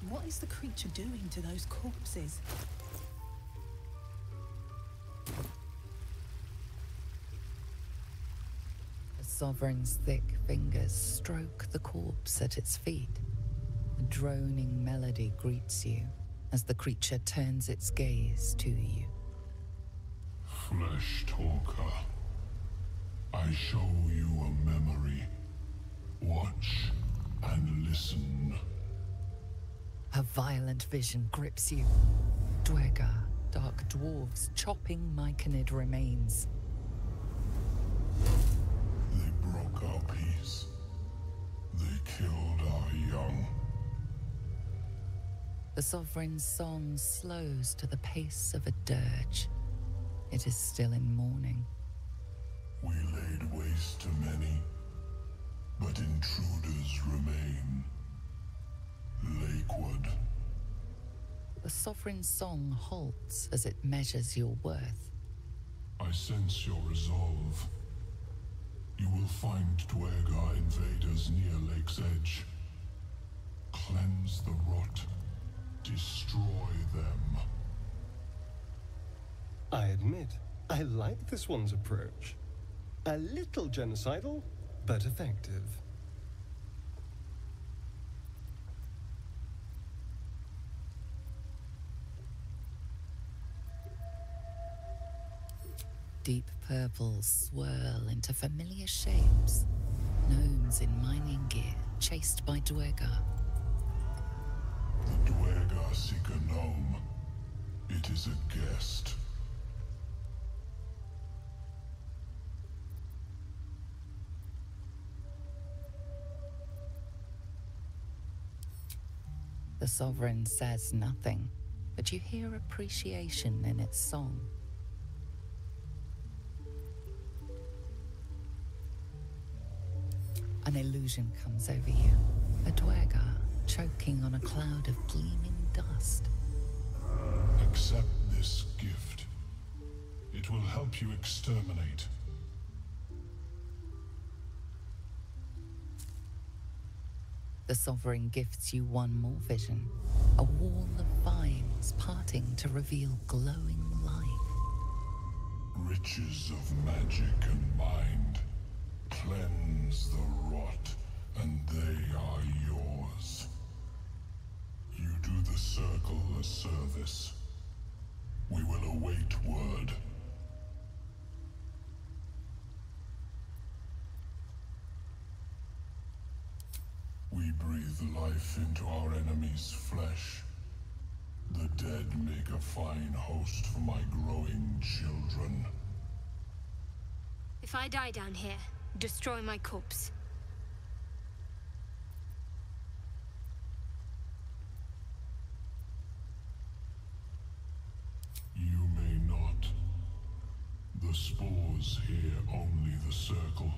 What is the creature doing to those corpses? The Sovereign's thick fingers stroke the corpse at its feet. A droning melody greets you as the creature turns its gaze to you. Flesh talker, I show you a memory. Watch and listen. A violent vision grips you. Dwergar, dark dwarves chopping myconid remains. They broke our peace. They killed our young. The Sovereign's song slows to the pace of a dirge. It is still in mourning. We laid waste to many, but intruders remain. Lakewood. The Sovereign's song halts as it measures your worth. I sense your resolve. You will find Dwergar invaders near Lake's edge. Cleanse the rot. Destroy them. I admit, I like this one's approach. A little genocidal, but effective. Deep purples swirl into familiar shapes. Gnomes in mining gear, chased by Dwergar. The Dwergar seek a gnome. It is a guest. The Sovereign says nothing, but you hear appreciation in its song. An illusion comes over you. A Dwergar, choking on a cloud of gleaming dust. Accept this gift. It will help you exterminate. The Sovereign gifts you one more vision. A wall of vines parting to reveal glowing light. Riches of magic and mind. Cleanse the rot, and they are yours. You do the Circle a service. We will await word. We breathe life into our enemy's flesh. The dead make a fine host for my growing children. If I die down here, destroy my corpse. You may not. The spores hear only the Circle.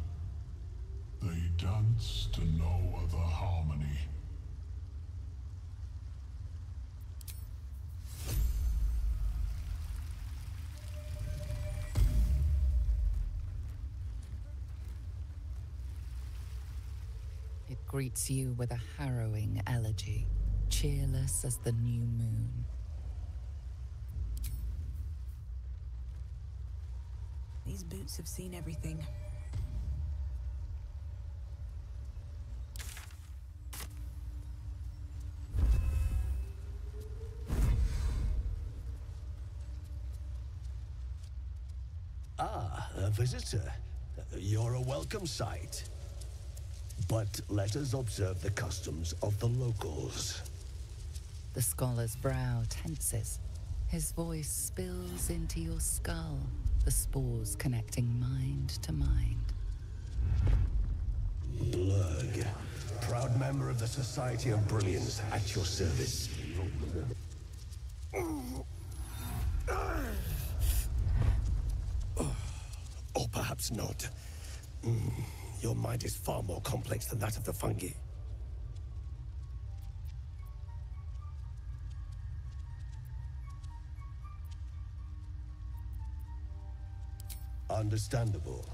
They dance to no other harmony. It greets you with a harrowing elegy, cheerless as the new moon. These boots have seen everything. Ah, a visitor. You're a welcome sight. But let us observe the customs of the locals. The scholar's brow tenses. His voice spills into your skull, the spores connecting mind to mind. Blurg, proud member of the Society of Brilliance, at your service. Or perhaps not. Your mind is far more complex than that of the fungi. Understandable.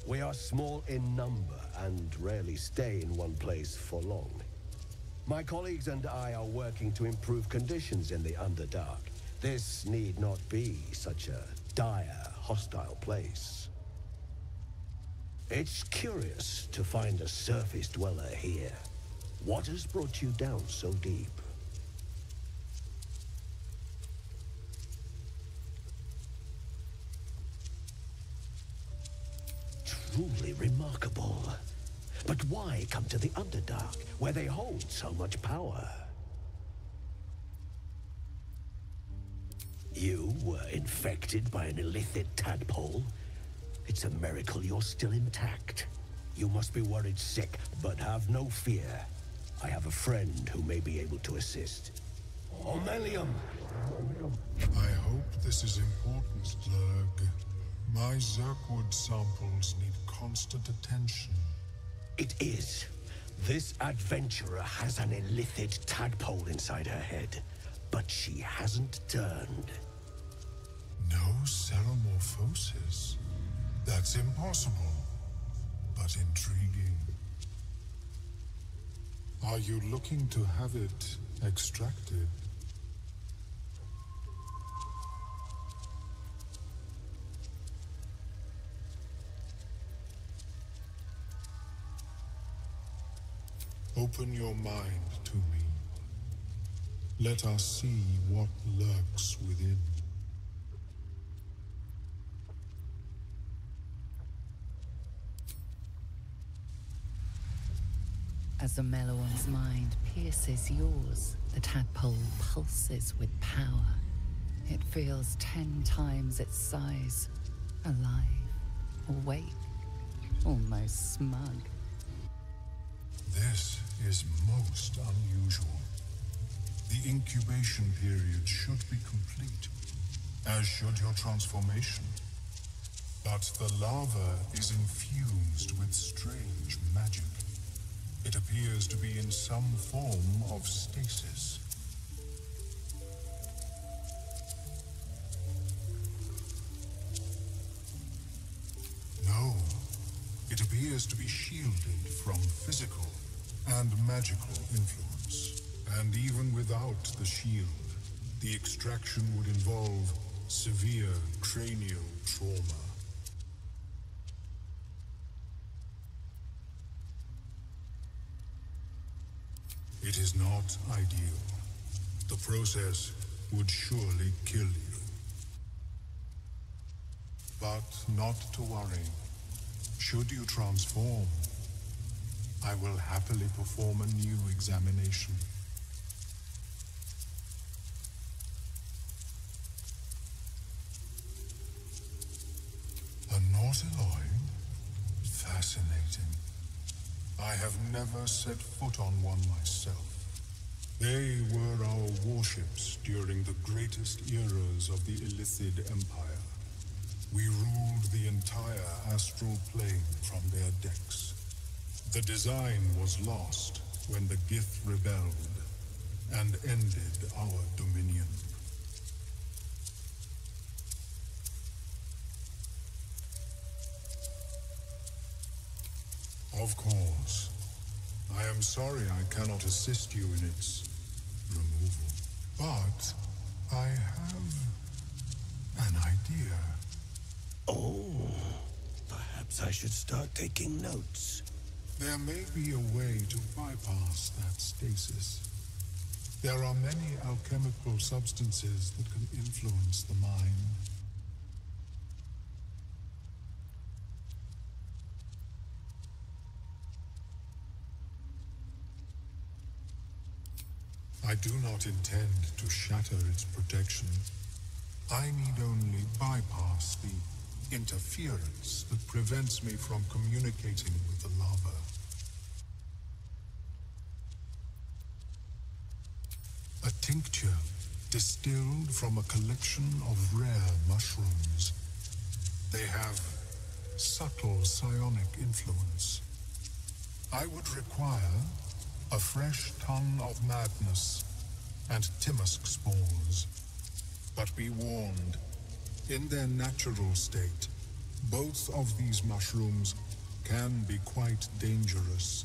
We are small in number and rarely stay in one place for long. My colleagues and I are working to improve conditions in the Underdark. This need not be such a dire, hostile place. It's curious to find a surface dweller here. What has brought you down so deep? Truly remarkable. But why come to the Underdark, where they hold so much power? You were infected by an illithid tadpole? It's a miracle you're still intact. You must be worried sick, but have no fear. I have a friend who may be able to assist. Omelium! I hope this is important, Zerg. My Zerkwood samples need constant attention. It is. This adventurer has an illithid tadpole inside her head, but she hasn't turned. No cellomorphosis? That's impossible, but intriguing. Are you looking to have it extracted? Open your mind to me. Let us see what lurks within. As the Meloan's mind pierces yours, the tadpole pulses with power. It feels 10 times its size, alive, awake, almost smug. This is most unusual. The incubation period should be complete, as should your transformation. But the larva is infused with strange magic. It appears to be in some form of stasis. No, it appears to be shielded from physical and magical influence. And even without the shield, the extraction would involve severe cranial trauma. It is not ideal. The process would surely kill you. But not to worry. Should you transform, I will happily perform a new examination. A Nautiloid? Fascinating. I have never set foot on one myself. They were our warships during the greatest eras of the Illicid Empire. We ruled the entire astral plane from their decks. The design was lost when the Gith rebelled and ended our dominion. Of course. I am sorry I cannot assist you in its removal. But I have an idea. Oh, perhaps I should start taking notes. There may be a way to bypass that stasis. There are many alchemical substances that can influence the mind. I do not intend to shatter its protection. I need only bypass the interference that prevents me from communicating with the lava. A tincture distilled from a collection of rare mushrooms. They have subtle psionic influence. I would require a fresh tongue of madness and Timisk spores. But be warned, in their natural state, both of these mushrooms can be quite dangerous.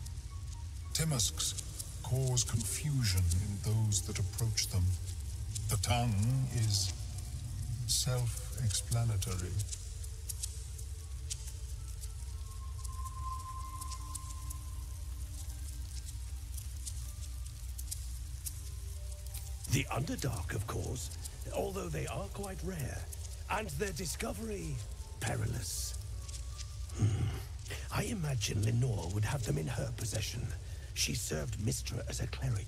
Timisks cause confusion in those that approach them. The tongue is self-explanatory. The Underdark, of course, although they are quite rare, and their discovery perilous. I imagine Lenore would have them in her possession. She served Mistra as a cleric.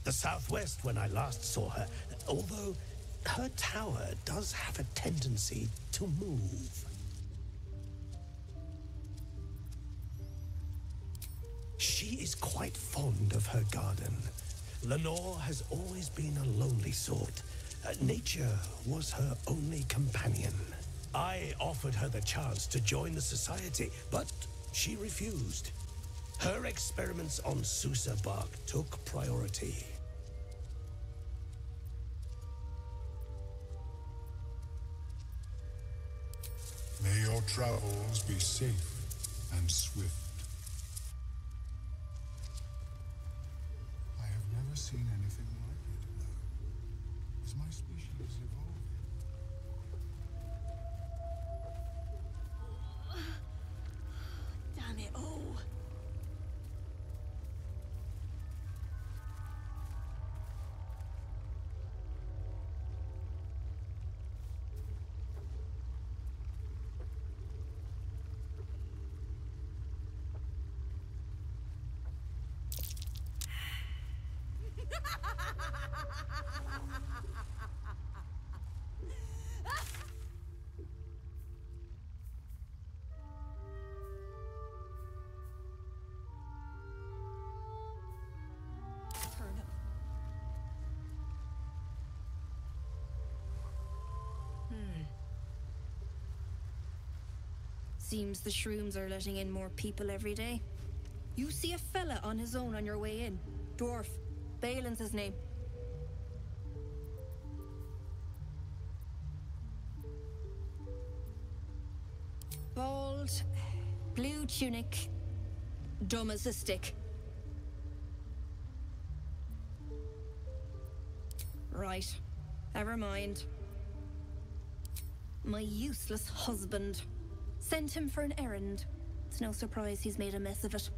The southwest when I last saw her, although her tower does have a tendency to move. She is quite fond of her garden. Lenore has always been a lonely sort. Nature was her only companion. I offered her the chance to join the society, but she refused. Her experiments on Susa bark took priority. May your travels be safe and swift. I have never seen anything like it, though. Is my species evolving? Damn it all. Seems the shrooms are letting in more people every day. You see a fella on his own on your way in. Dwarf. Balin's his name. Bald, blue tunic, dumb as a stick. Right, never mind. My useless husband. Sent him for an errand. It's no surprise he's made a mess of it.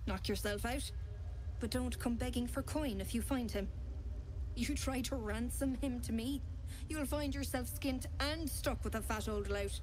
Knock yourself out, but don't come begging for coin if you find him. You try to ransom him to me, you'll find yourself skint and stuck with a fat old lout.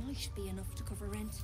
Might be enough to cover rent.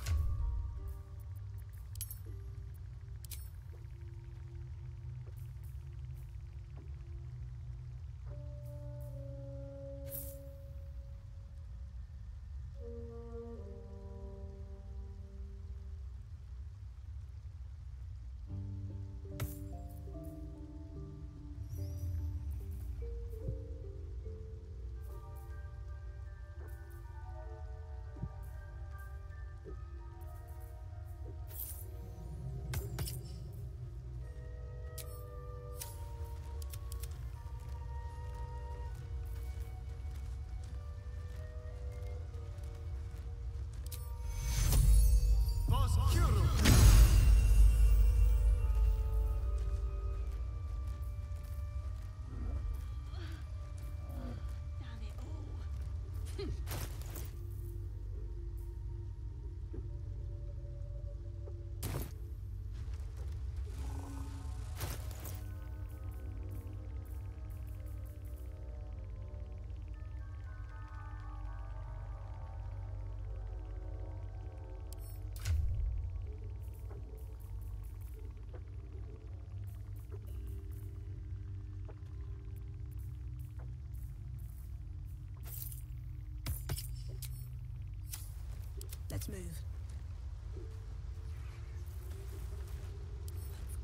Let's move.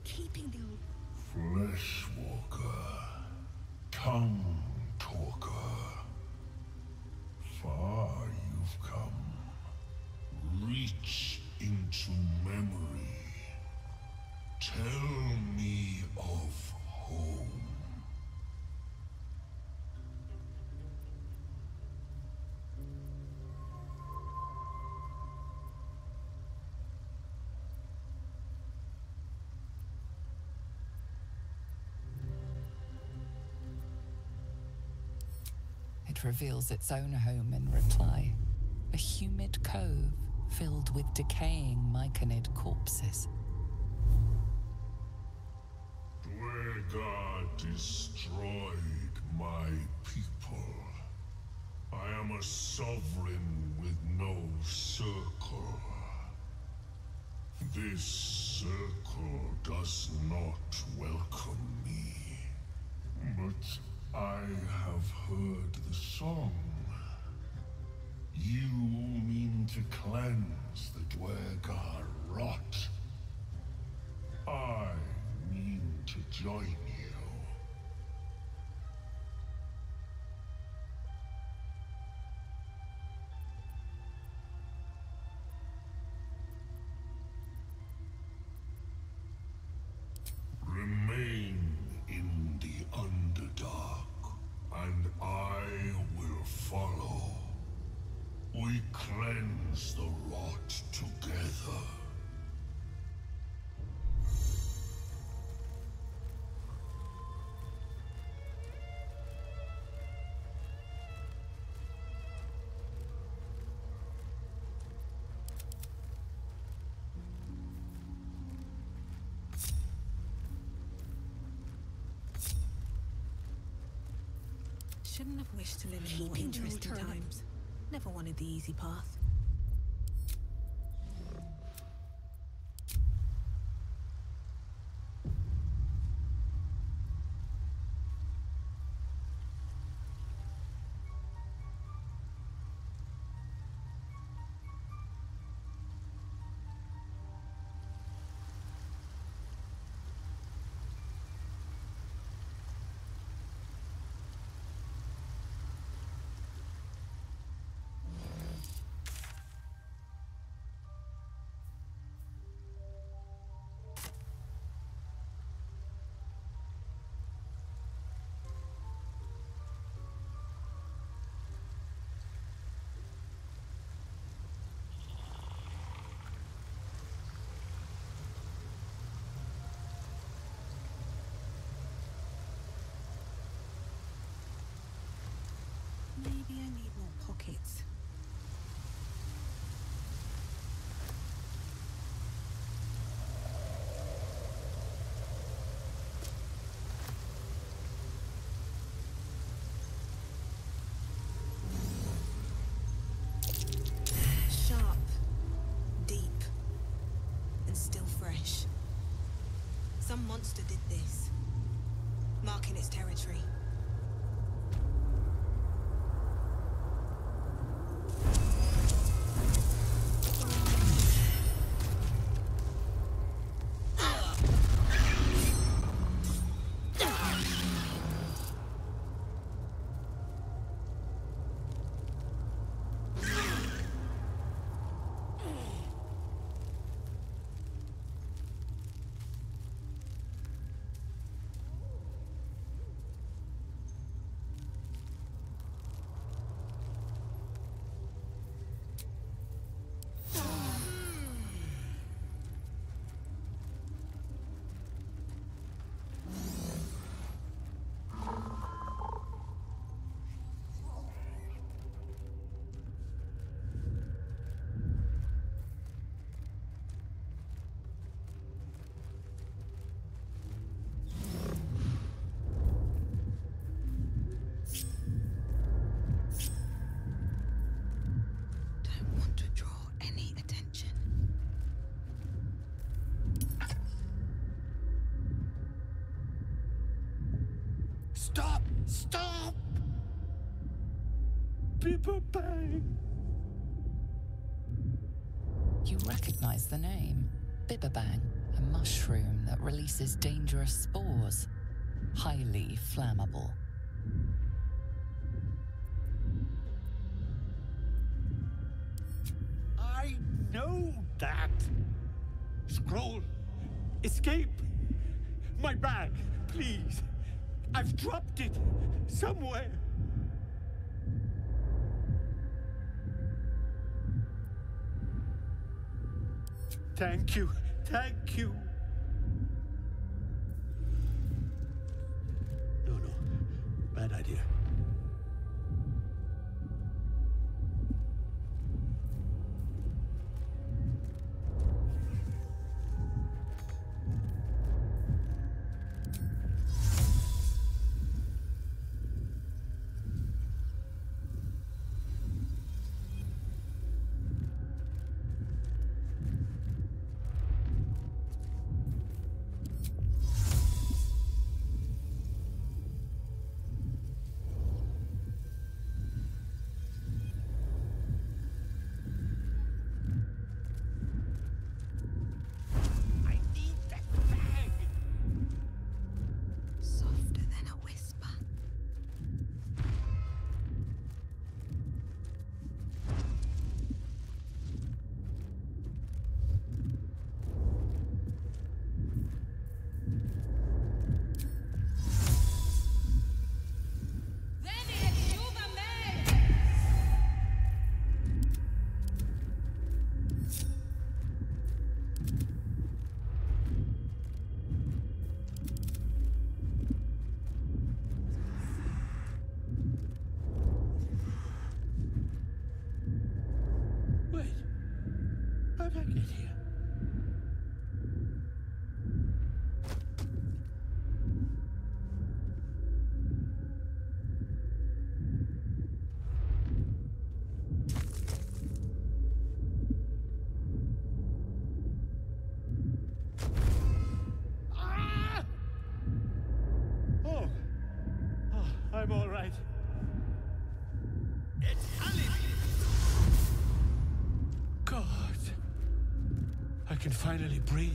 Keeping the old... Fleshwalker. Tongue talker. Tell me of home. It reveals its own home in reply. A humid cove filled with decaying myconid corpses. Dwegar destroyed my people. I am a sovereign with no circle. This circle does not welcome me. But I have heard the song. You mean to cleanse the Dwegar rot. I mean to join you. Remain in the Underdark, and I will follow. We cleanse the rot together. Shouldn't have wished to live in more interesting times. Never wanted the easy path. Maybe I need more pockets. Sharp, deep, and still fresh. Some monster did this, marking its territory. Stop! Stop! Bibberbang! You recognize the name. Bibberbang, a mushroom that releases dangerous spores. Highly flammable. I know that! Scroll escape. My bag, please. I've dropped it somewhere. Thank you. Thank you. No, bad idea. How'd I get here? Ah! Oh, I'm all right. It's God. I can finally breathe.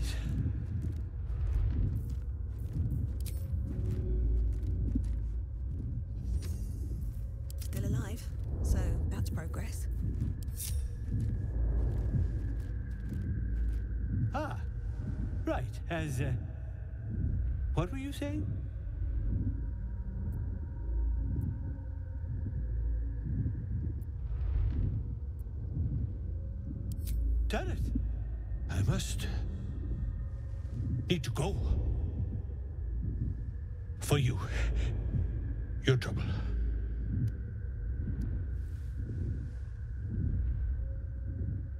Still alive, so that's progress. Ah, right. What were you saying? Damn it. I must need to go. For you. Your trouble.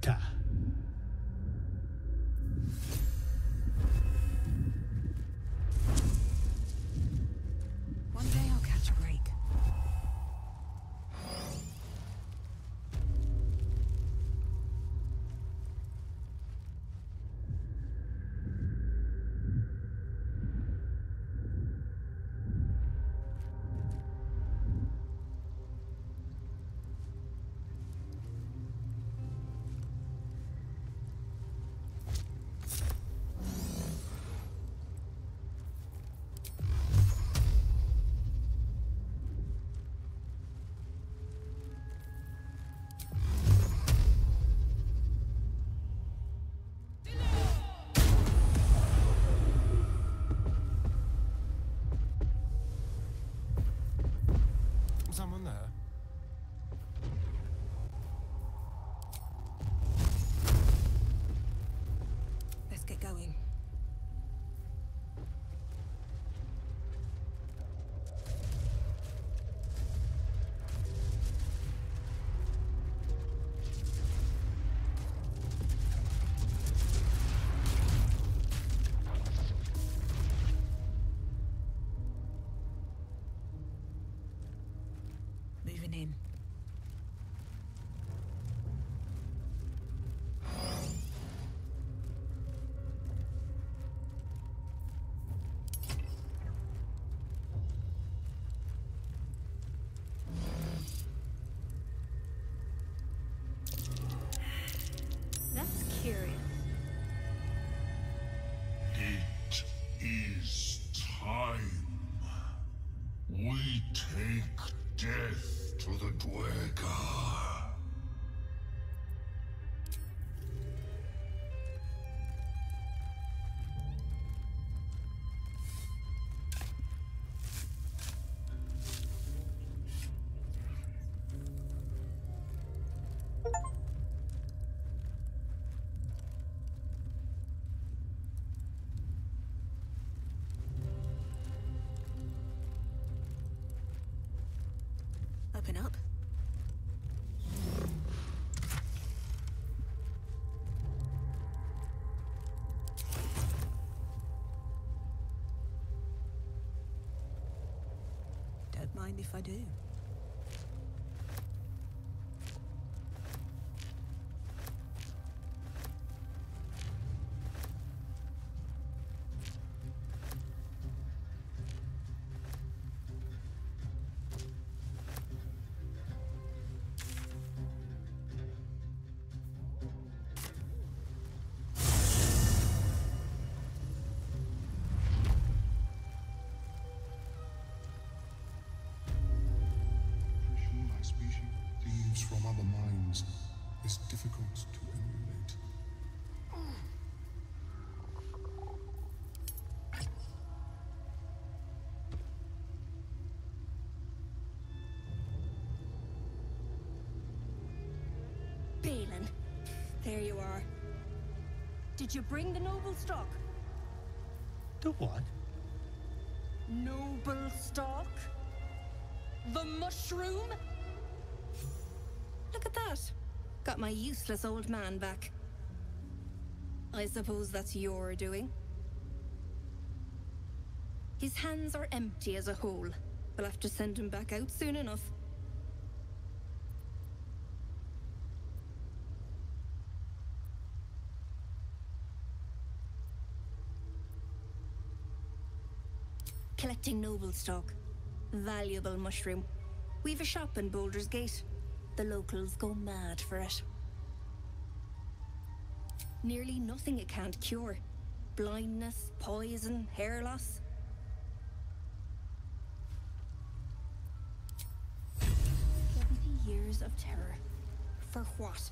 Ta. One day I'll catch a break. Someone there? Let's get going. Moving in. That's curious. It is time. We take death to the Dwergar. Open up. Don't mind if I do. My species, thieves from other minds, is difficult to emulate. Balin, there you are. Did you bring the noble stock? The what? Noble stock? The mushroom? Look at that. Got my useless old man back. I suppose that's your doing. His hands are empty as a whole. We'll have to send him back out soon enough. Collecting noble stock. Valuable mushroom. We've a shop in Baldur's Gate. The locals go mad for it. Nearly nothing it can't cure. Blindness, poison, hair loss. 70 years of terror. For what?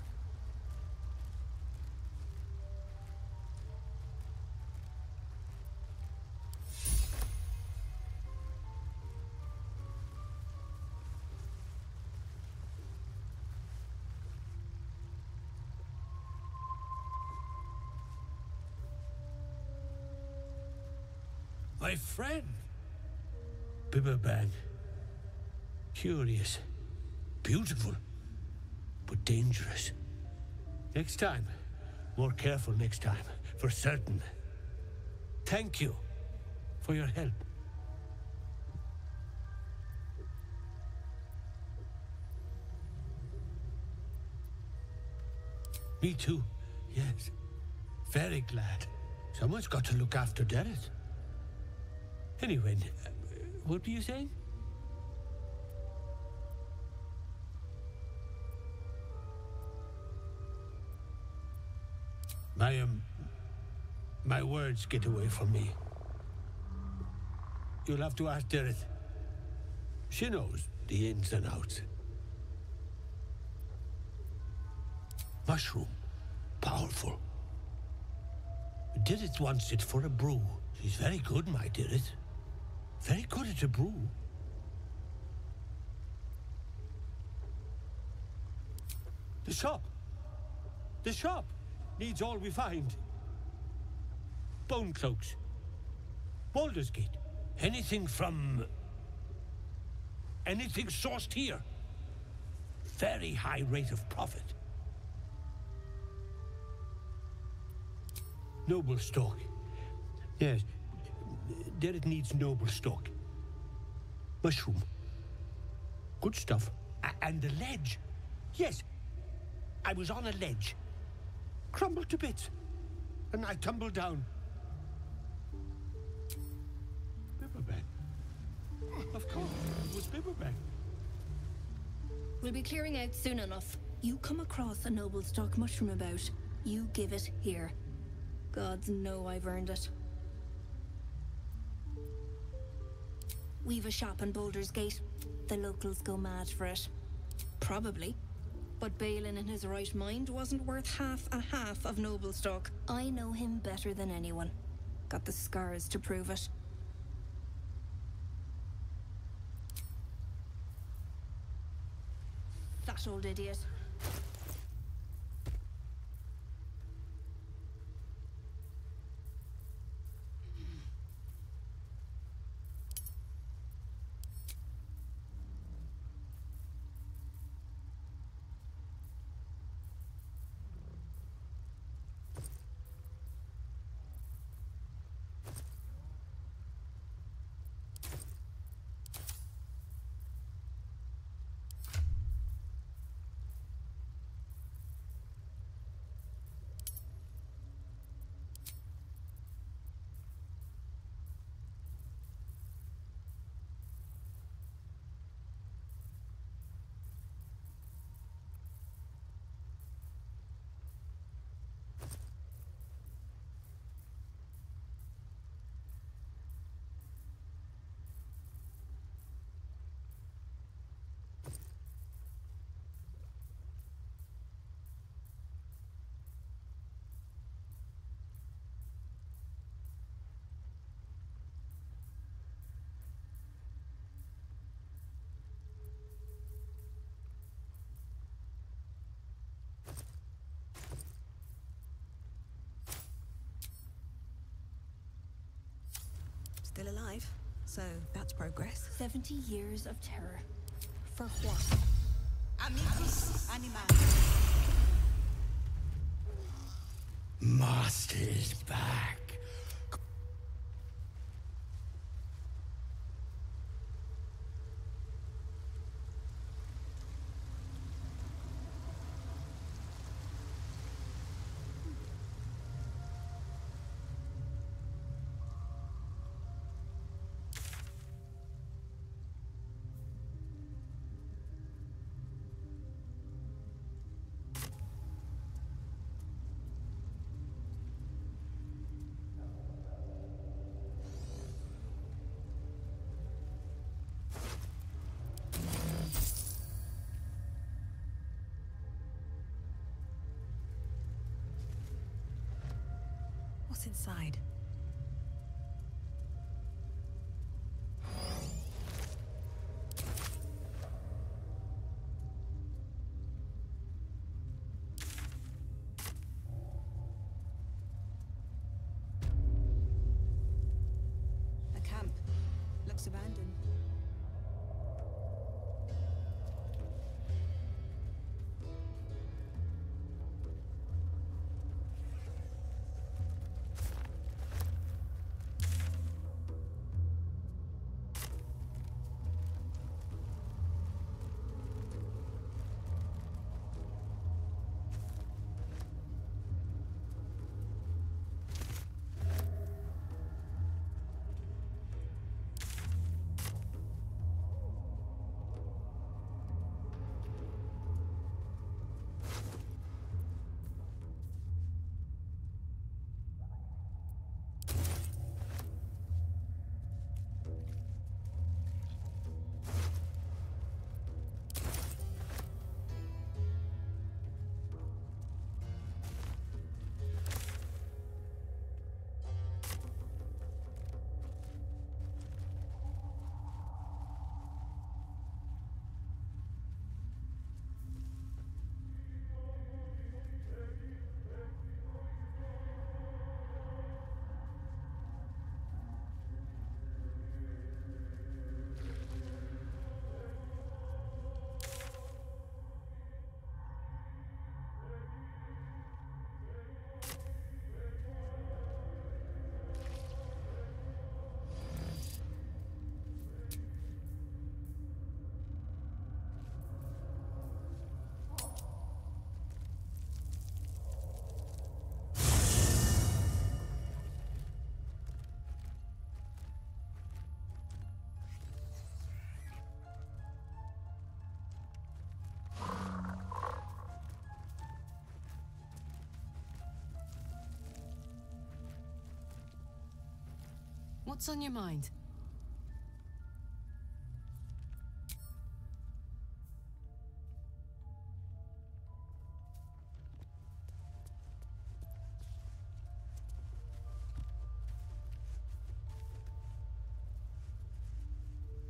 My friend. Bibberbang. Curious. Beautiful. But dangerous. Next time. More careful next time. For certain. Thank you for your help. Me too. Yes. Very glad. Someone's got to look after Derek. Anyway, what were you saying? My words get away from me. You'll have to ask Derek. She knows the ins and outs. Mushroom. Powerful. Derek wants it for a brew. She's very good, my Derek. Very good at a brew. The shop. The shop needs all we find. Bone cloaks. Baldur's Gate. Anything from... anything sourced here. Very high rate of profit. Noble stock. Yes. Derek needs noble stock. Mushroom. Good stuff. And the ledge. Yes. I was on a ledge. Crumbled to bits. And I tumbled down. Bibberbang. Of course, it was Bibberbang. We'll be clearing out soon enough. You come across a noble stock mushroom about, you give it here. Gods know I've earned it. We've a shop in Baldur's Gate. The locals go mad for it. Probably. But Balin in his right mind wasn't worth half of noble stock. I know him better than anyone. Got the scars to prove it. That old idiot. So, that's progress. 70 years of terror. For what? Amicus animalis. Master's back. What's inside? A camp. Looks abandoned. What's on your mind?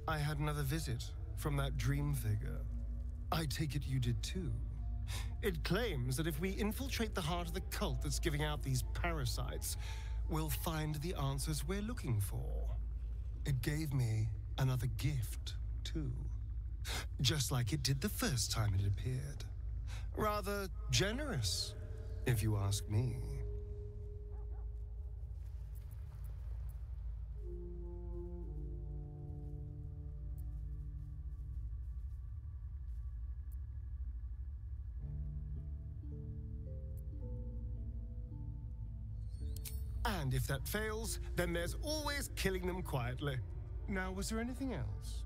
I had another visit from that dream figure. I take it you did too. It claims that if we infiltrate the heart of the cult that's giving out these parasites, we'll find the answers we're looking for. It gave me another gift, too. Just like it did the first time it appeared. Rather generous, if you ask me. And if that fails, then there's always killing them quietly. Now, was there anything else?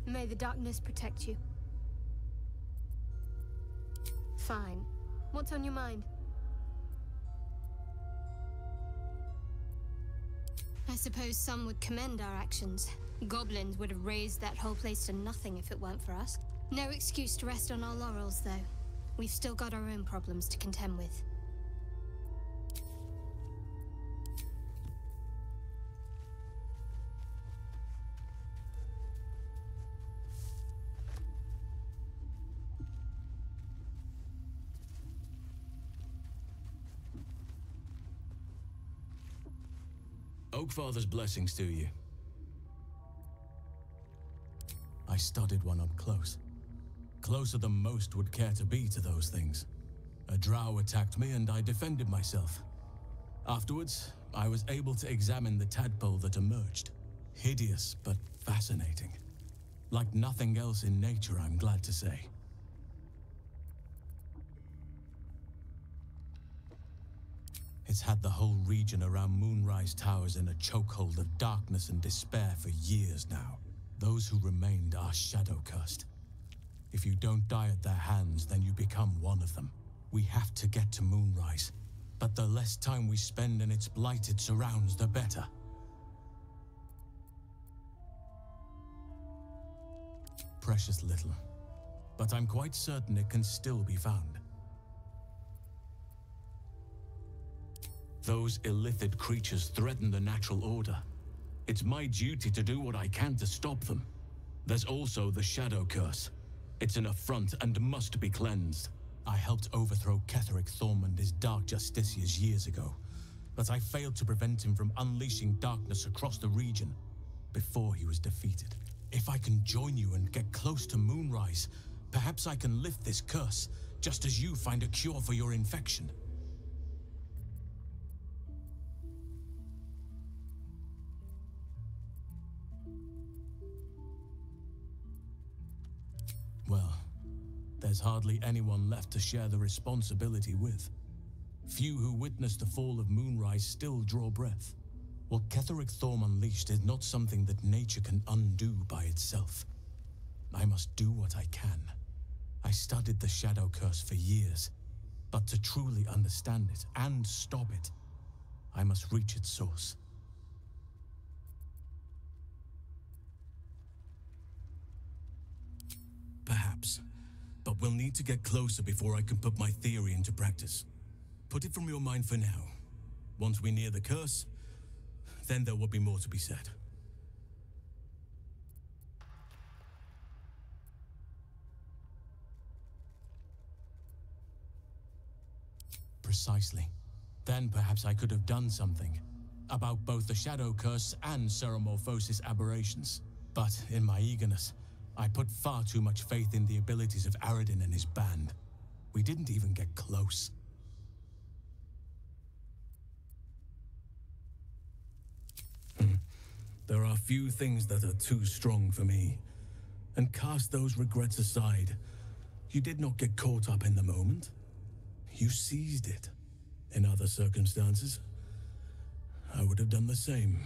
May the darkness protect you. Fine. What's on your mind? I suppose some would commend our actions. Goblins would have razed that whole place to nothing if it weren't for us. No excuse to rest on our laurels, though. We've still got our own problems to contend with. Oakfather's blessings to you. I studied one up close. Closer than most would care to be to those things. A drow attacked me and I defended myself. Afterwards, I was able to examine the tadpole that emerged. Hideous, but fascinating. Like nothing else in nature, I'm glad to say. It's had the whole region around Moonrise Towers in a chokehold of darkness and despair for years now. Those who remained are shadow-cursed. If you don't die at their hands, then you become one of them. We have to get to Moonrise, but the less time we spend in its blighted surrounds, the better. Precious little, but I'm quite certain it can still be found. Those illithid creatures threaten the natural order. It's my duty to do what I can to stop them. There's also the Shadow Curse. It's an affront and must be cleansed. I helped overthrow Ketheric Thorm and his Dark Justiciars years ago, but I failed to prevent him from unleashing darkness across the region before he was defeated. If I can join you and get close to Moonrise, perhaps I can lift this curse, just as you find a cure for your infection. Well, there's hardly anyone left to share the responsibility with. Few who witnessed the fall of Moonrise still draw breath. What Ketheric Thorm unleashed is not something that nature can undo by itself. I must do what I can. I studied the Shadow Curse for years, but to truly understand it and stop it, I must reach its source. Perhaps, but we'll need to get closer before I can put my theory into practice. Put it from your mind for now. Once we near the curse, then there will be more to be said. Precisely. Then perhaps I could have done something about both the Shadow Curse and Ceremorphosis aberrations. But in my eagerness, I put far too much faith in the abilities of Aradin and his band. We didn't even get close. There are few things that are too strong for me. And cast those regrets aside, you did not get caught up in the moment. You seized it. In other circumstances, I would have done the same.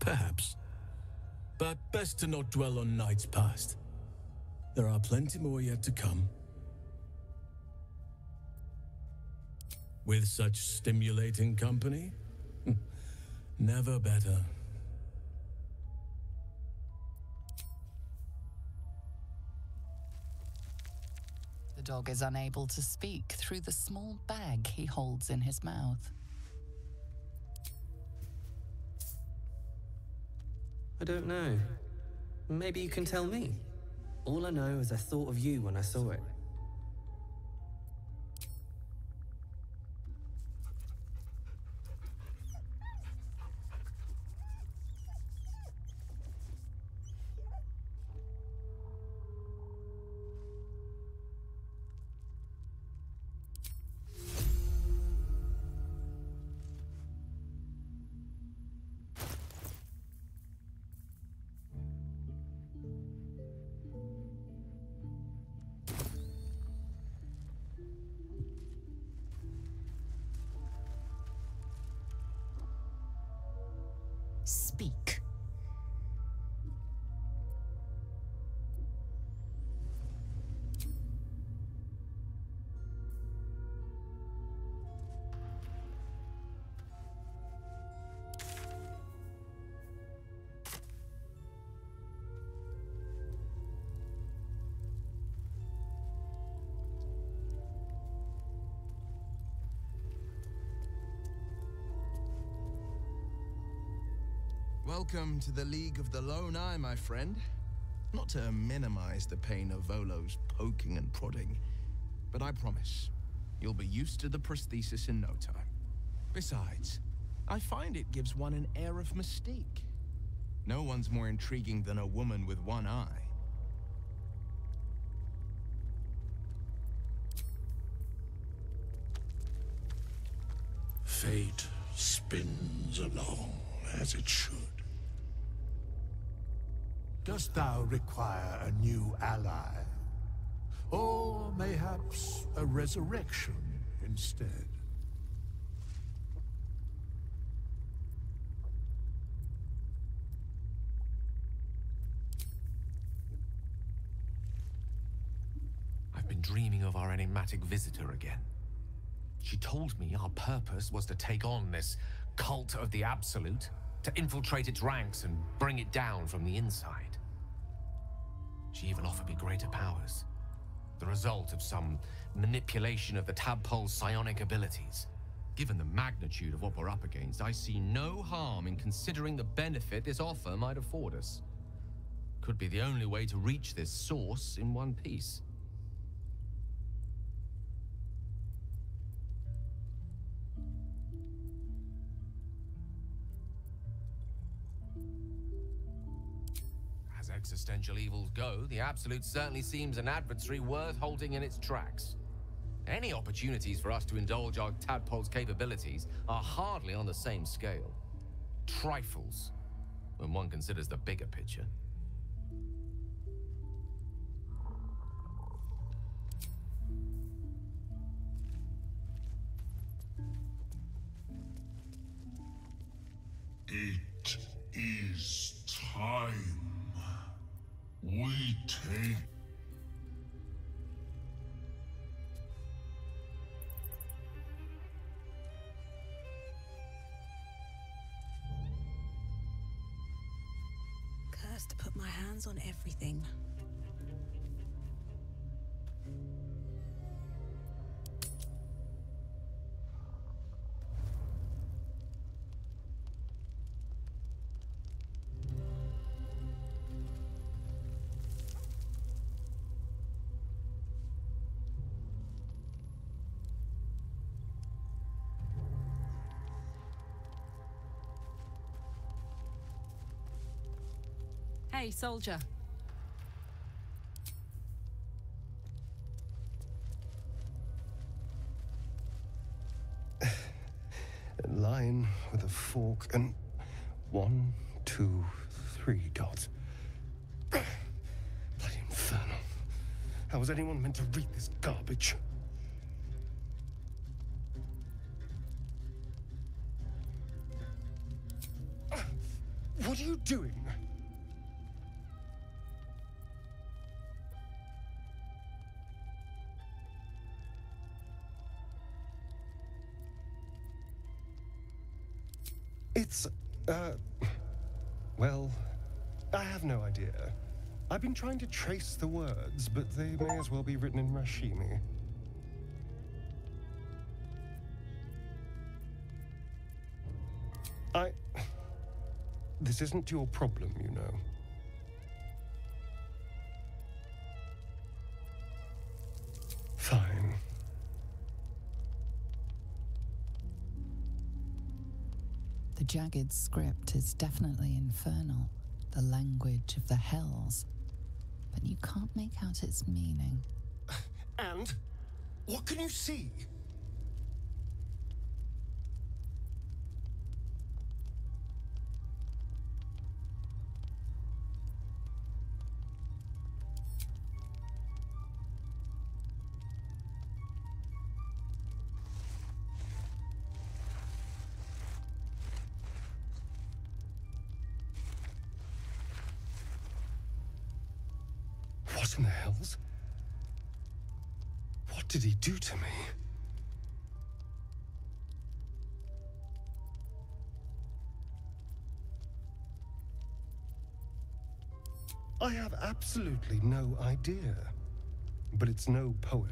Perhaps. But best to not dwell on nights past. There are plenty more yet to come. With such stimulating company? Never better. The dog is unable to speak through the small bag he holds in his mouth. I don't know. Maybe you can tell me. All I know is I thought of you when I saw it. Speak. Welcome to the League of the Lone Eye, my friend. Not to minimize the pain of Volo's poking and prodding, but I promise, you'll be used to the prosthesis in no time. Besides, I find it gives one an air of mystique. No one's more intriguing than a woman with one eye. Fate spins along as it should. Dost thou require a new ally? Or mayhaps a resurrection instead? I've been dreaming of our enigmatic visitor again. She told me our purpose was to take on this cult of the Absolute, to infiltrate its ranks and bring it down from the inside. She even offered me greater powers, the result of some manipulation of the tadpole's psionic abilities. Given the magnitude of what we're up against, I see no harm in considering the benefit this offer might afford us. Could be the only way to reach this source in one piece. As existential evils go, the Absolute certainly seems an adversary worth halting in its tracks. Any opportunities for us to indulge our tadpole's capabilities are hardly on the same scale. Trifles, when one considers the bigger picture. It is time. We take... Cursed to put my hands on everything. Hey, soldier. A line with a fork and 1, 2, 3 dots. Bloody infernal. How was anyone meant to read this garbage? What are you doing? It's, well, I have no idea. I've been trying to trace the words, but they may as well be written in Rashimi. This isn't your problem, you know. Fine. The jagged script is definitely infernal, the language of the hells, but you can't make out its meaning. And? What can you see? What in the hells? What did he do to me? I have absolutely no idea. But it's no poem.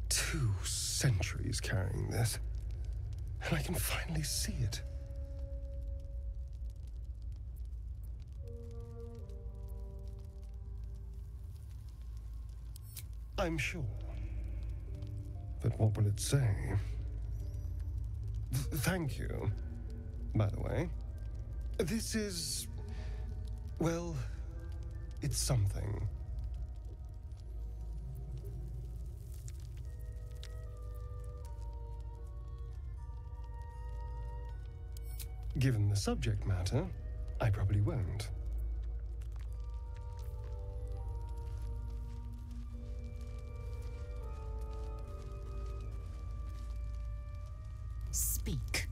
2 centuries carrying this. And I can finally see it. I'm sure. But what will it say? Thank you, by the way. This is... well, it's something. Given the subject matter, I probably won't. Speak.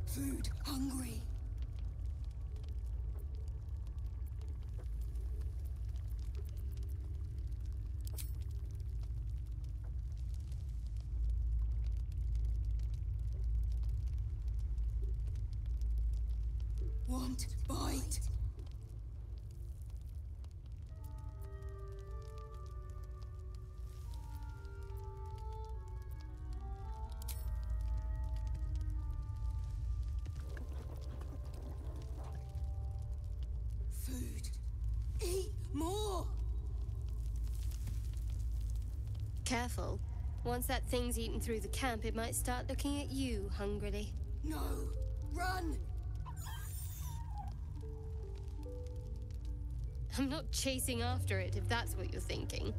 Food hungry. Want bite. Food. Eat more. Careful. Once that thing's eaten through the camp, it might start looking at you hungrily. No. Run. I'm not chasing after it, if that's what you're thinking.